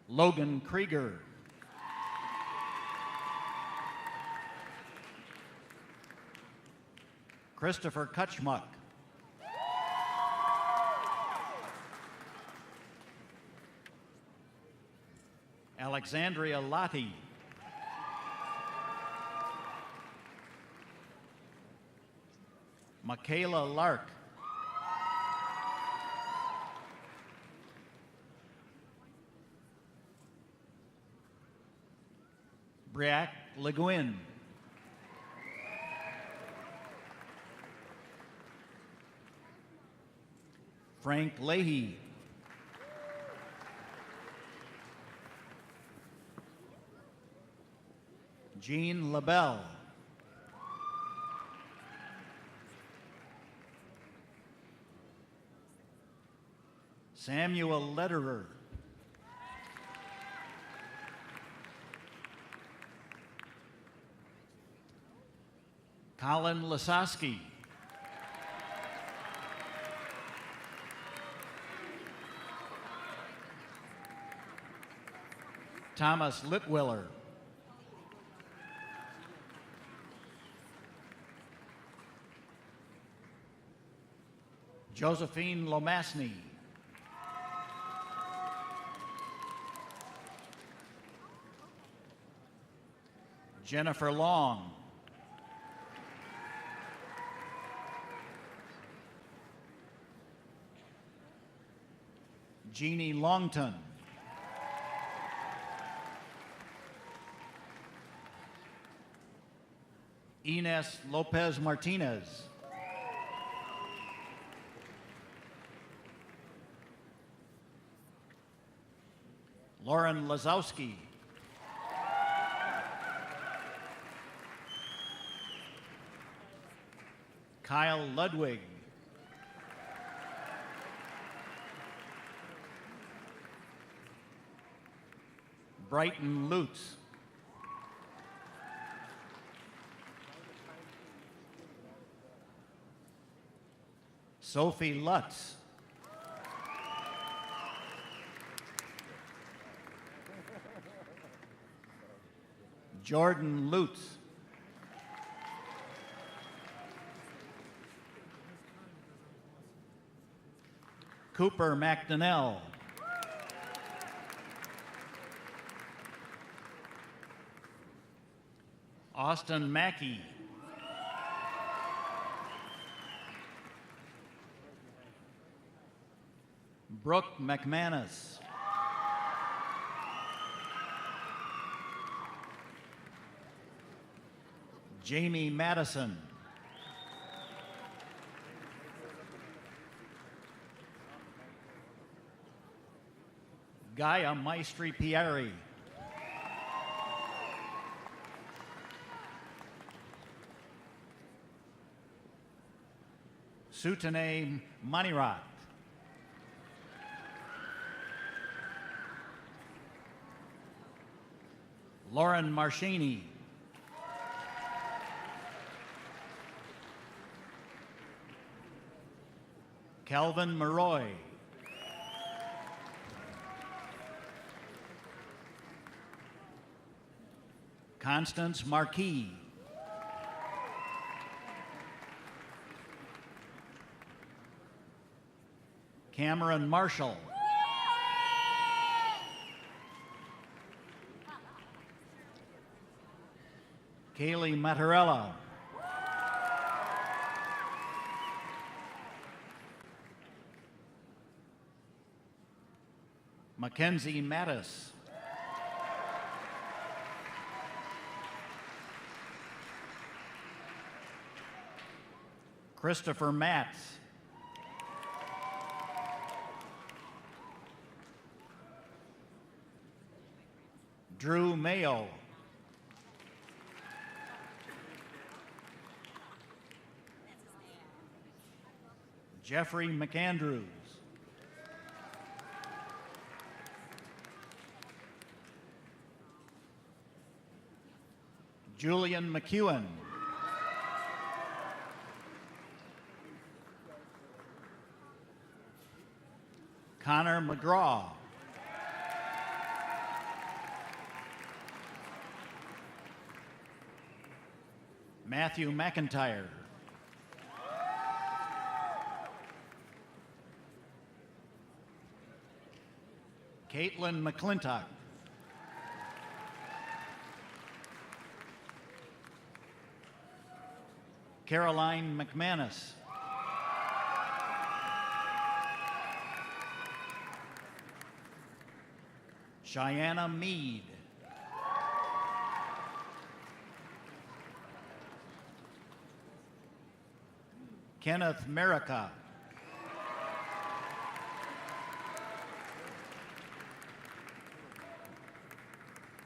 Logan Krieger. Christopher Kutchmuck. Alexandria Lottie. Michaela Lark. Briac Le Guin. Frank Leahy. Jean LaBelle. Samuel Lederer. Colin Lasowski. Thomas Litwiller. Josephine Lomasny. Jennifer Long. Jeannie Longton. Ines Lopez Martinez. Lauren Lazowski. Kyle Ludwig. Brighton Lutz. Sophie Lutz. Jordan Lutz. Cooper McDonnell. Austin Mackey. Brooke McManus. Jamie Madison. Gaia Maestri Pieri. Sutane Manirat. Lauren Marshini. Calvin Maroy. Constance Marquis. Cameron Marshall. Kaylee Mattarella. Mackenzie Mattis. Christopher Matz. Drew Mayo. Jeffrey McAndrews. Julian McEwen. Connor McGraw. Matthew McIntyre. Caitlin McClintock. Caroline McManus. Cheyenne Mead. Kenneth Merica.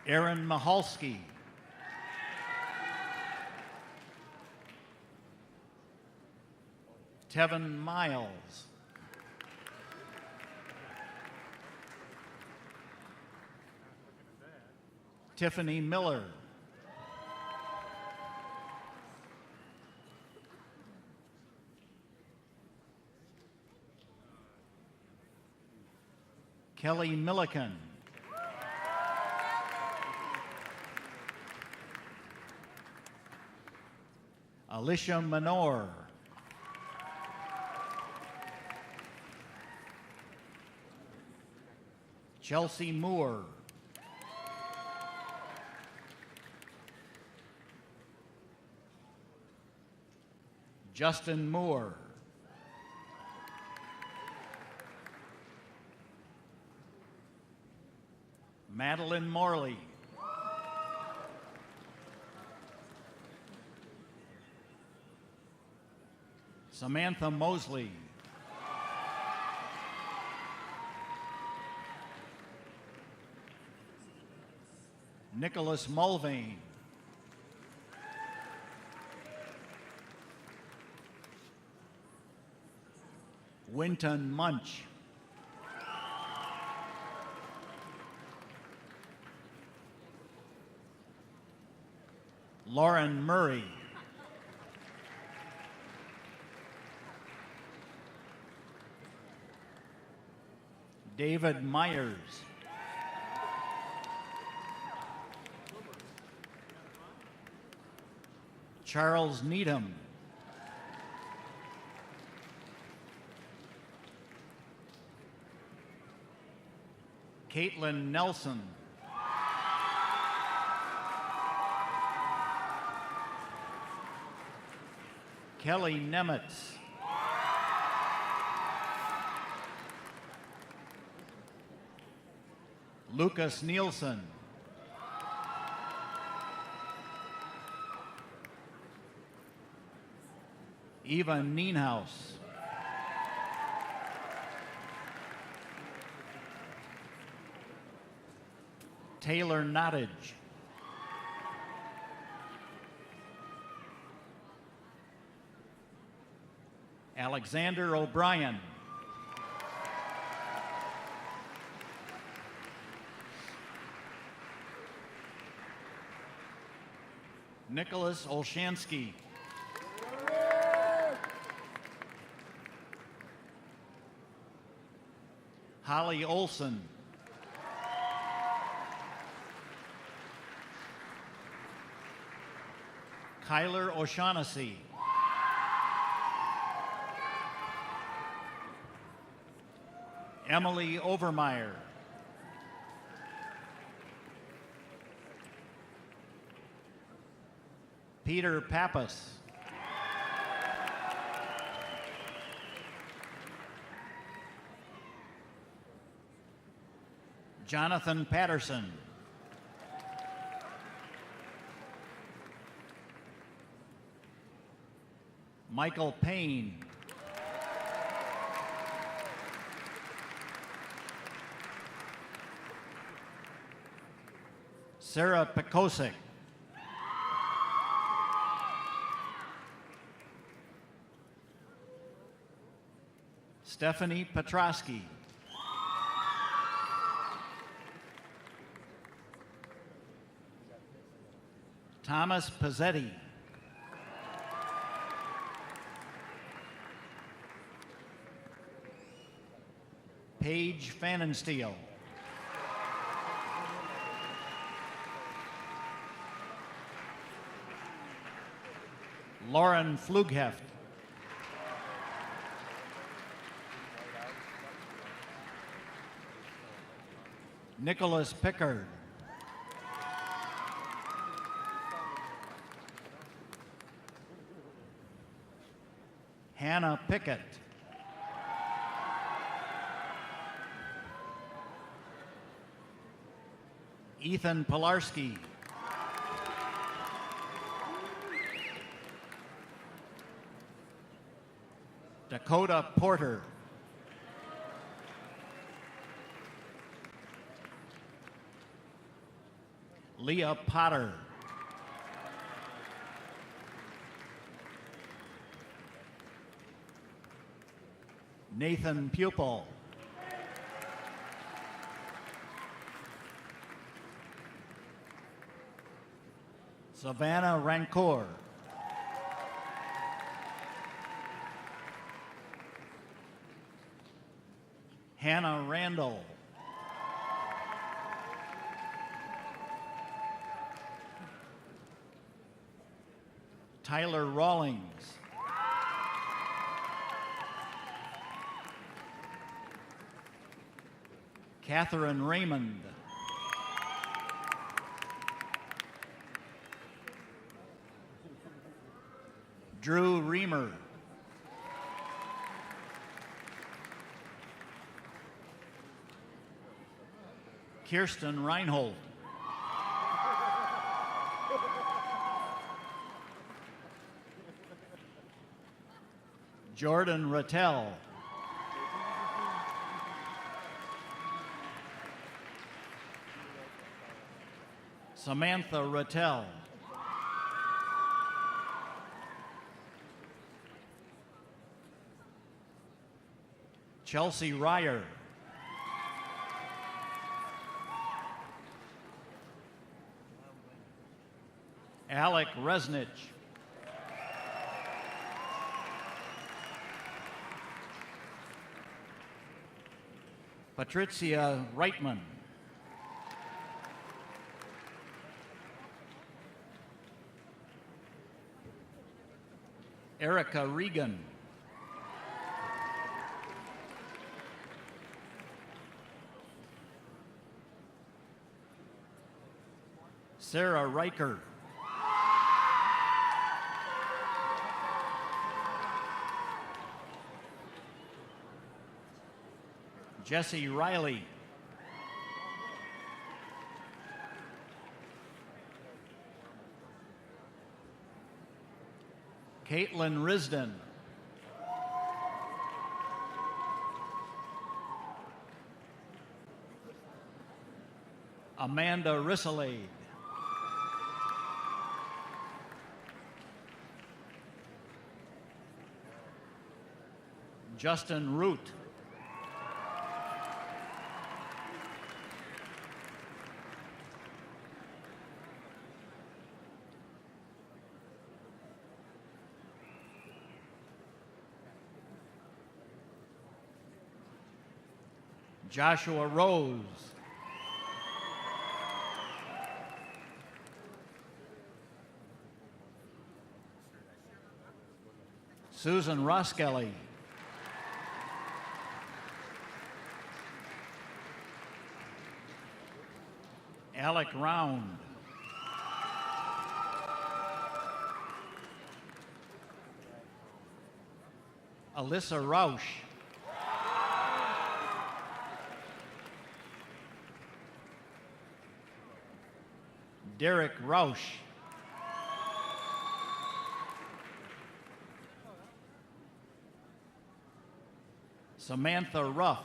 Aaron Mahalski. Tevin Miles. Tiffany Miller. Kelly Milliken. Alicia Menor. Chelsea Moore. Justin Moore. Madeline Morley. Samantha Mosley. Nicholas Mulvane. Winton Munch. Lauren Murray. David Myers. Charles Needham. Caitlin Nelson. Kelly Nemitz. Lucas Nielsen. Eva Nienhaus. Taylor Nottage. Alexander O'Brien. Nicholas Olshansky. Holly Olson. Kyler O'Shaughnessy. Emily Overmeyer. Peter Pappas. Jonathan Patterson. Michael Payne. Sarah Pekosik. Stephanie Petrosky. Thomas Pizzetti. Paige Fannensteel. Lauren Flugheft. Nicholas Pickard. Hannah Pickett. Ethan Pilarski. Dakota Porter. Leah Potter. Nathan Pupil. Savannah Rancour. Hannah Randall. Tyler Rawlings. Catherine Raymond. Drew Reamer. Kirsten Reinhold. Jordan Rattel. Samantha Rattel. Chelsea Ryer. Alec Resnich. Patricia Reitman. Erica Regan. Sarah Riker. Jesse Riley. Caitlin Risden. Amanda Risselade. Justin Root. Joshua Rose. Susan Roskelly. Alec Round. Alyssa Rausch. Derek Rausch. Samantha Ruff.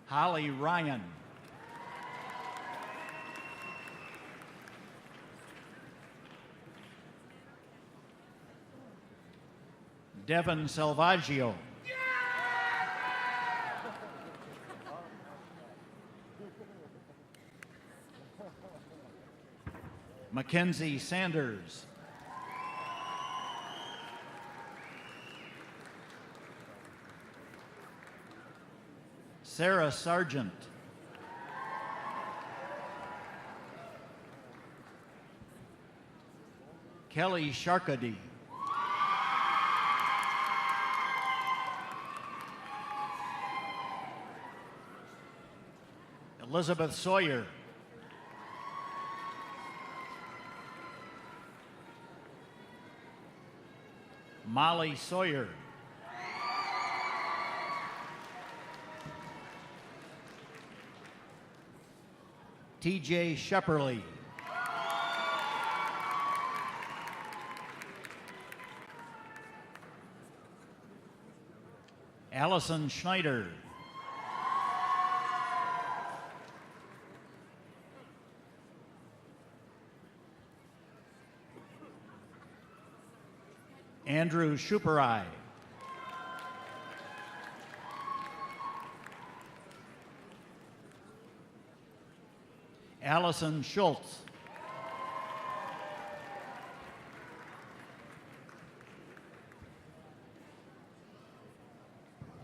Holly Ryan. Devin Salvaggio. Mackenzie Sanders. Sarah Sargent. Kelly Sharkady. Elizabeth Sawyer. Molly Sawyer. TJ Shepperly. Allison Schneider. Andrew Shuperai. Allison Schultz.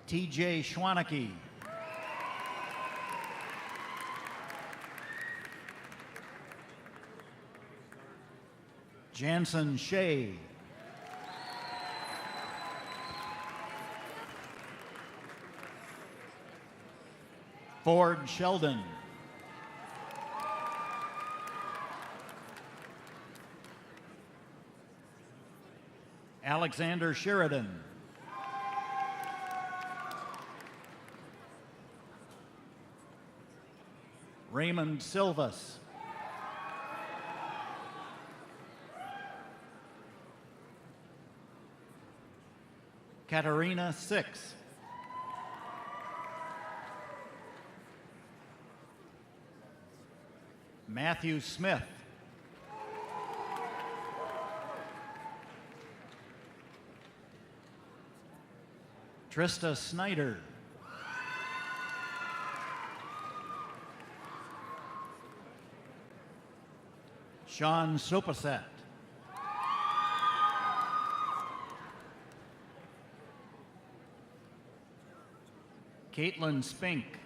TJ Schwaneke. Jansen Shea. Ford Sheldon. Alexander Sheridan. Raymond Silvas. Katarina Six. Matthew Smith. Trista Snyder. Sean Sopaset. Caitlin Spink.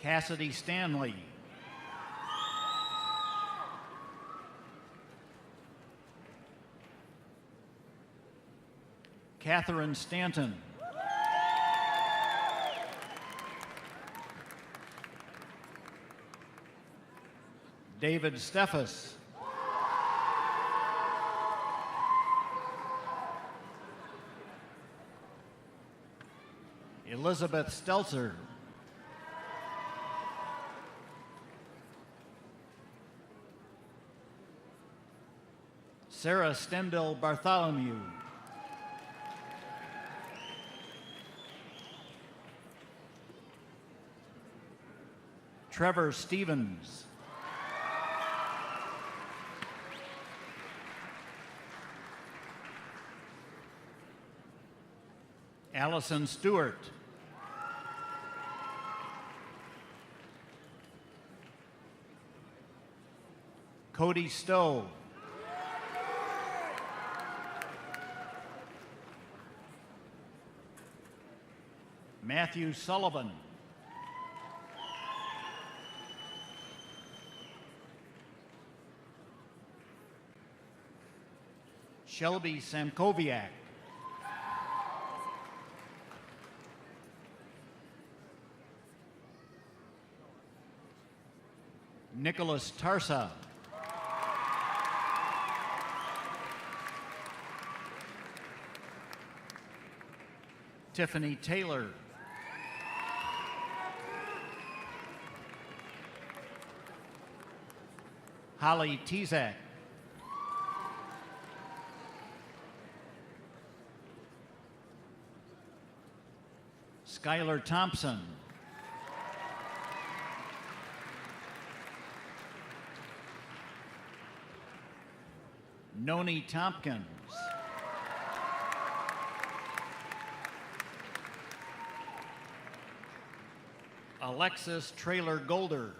Cassidy Stanley. Catherine Stanton. David Steffes. Elizabeth Stelzer. Sarah Stendel Bartholomew. Trevor Stevens. Allison Stewart. Cody Stowe. Matthew Sullivan. Shelby Samkoviak. Nicholas Tarsa. Tiffany Taylor. Holly Tezak. Skylar Thompson. Noni Tompkins. Alexis Traylor Golder.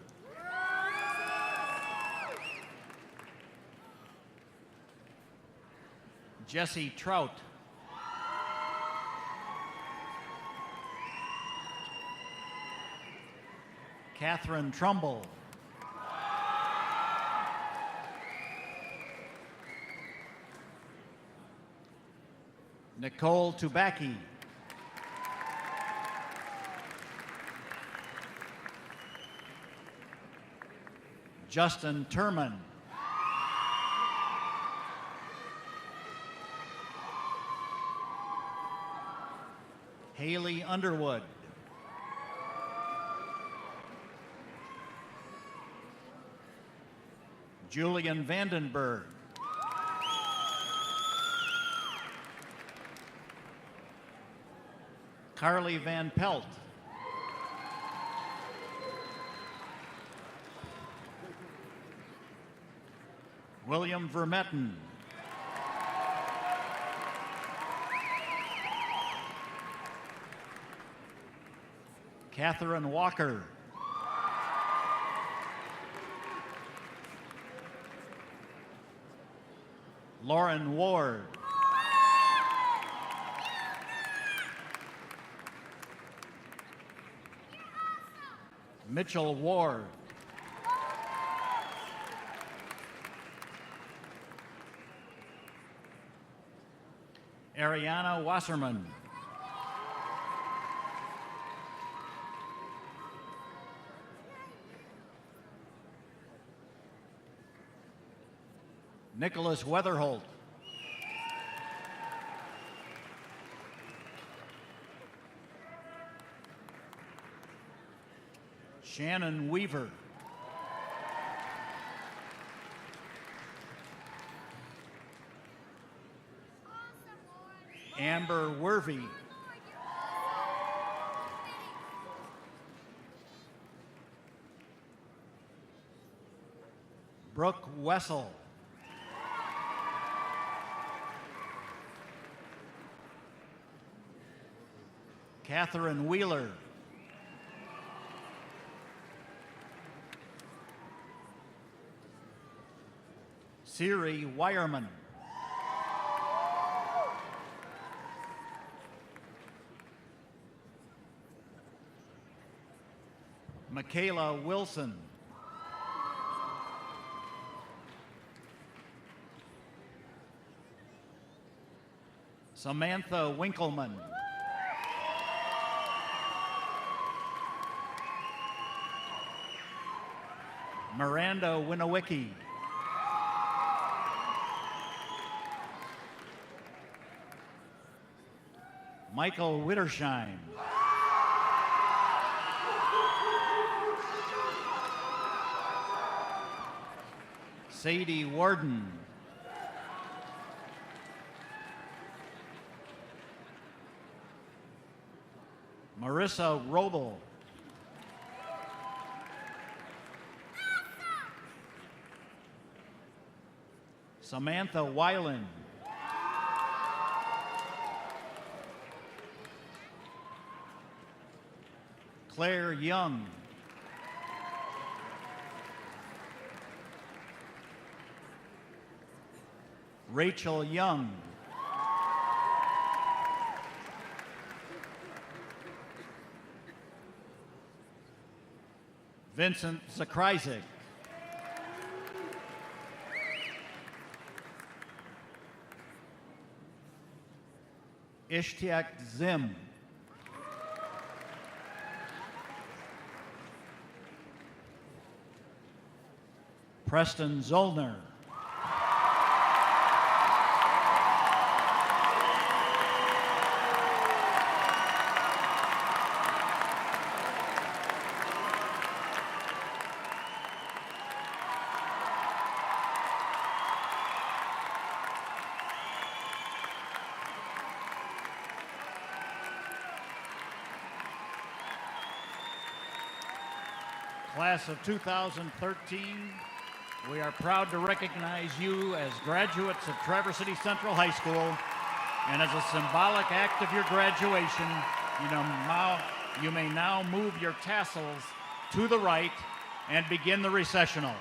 Jesse Trout. Catherine Trumbull. Nicole Tubacki. Justin Turman. Haley Underwood. Julian Vandenberg. Carly Van Pelt. William Vermetten. Catherine Walker. Lauren Ward. Mitchell Ward. Ariana Wasserman. Nicholas Weatherholt. Shannon Weaver. Amber Wervey. Brooke Wessel. Catherine Wheeler. Siri Wireman. Michaela Wilson. Samantha Winkleman. Miranda Winowicki. Michael Wittersheim. Sadie Warden. Marissa Robel. Samantha Weiland. Claire Young. Rachel Young. Vincent Zakryzik. Ishtiak Zim. Preston Zollner. Class of 2013, we are proud to recognize you as graduates of Traverse City Central High School, and as a symbolic act of your graduation, you may now move your tassels to the right and begin the recessional.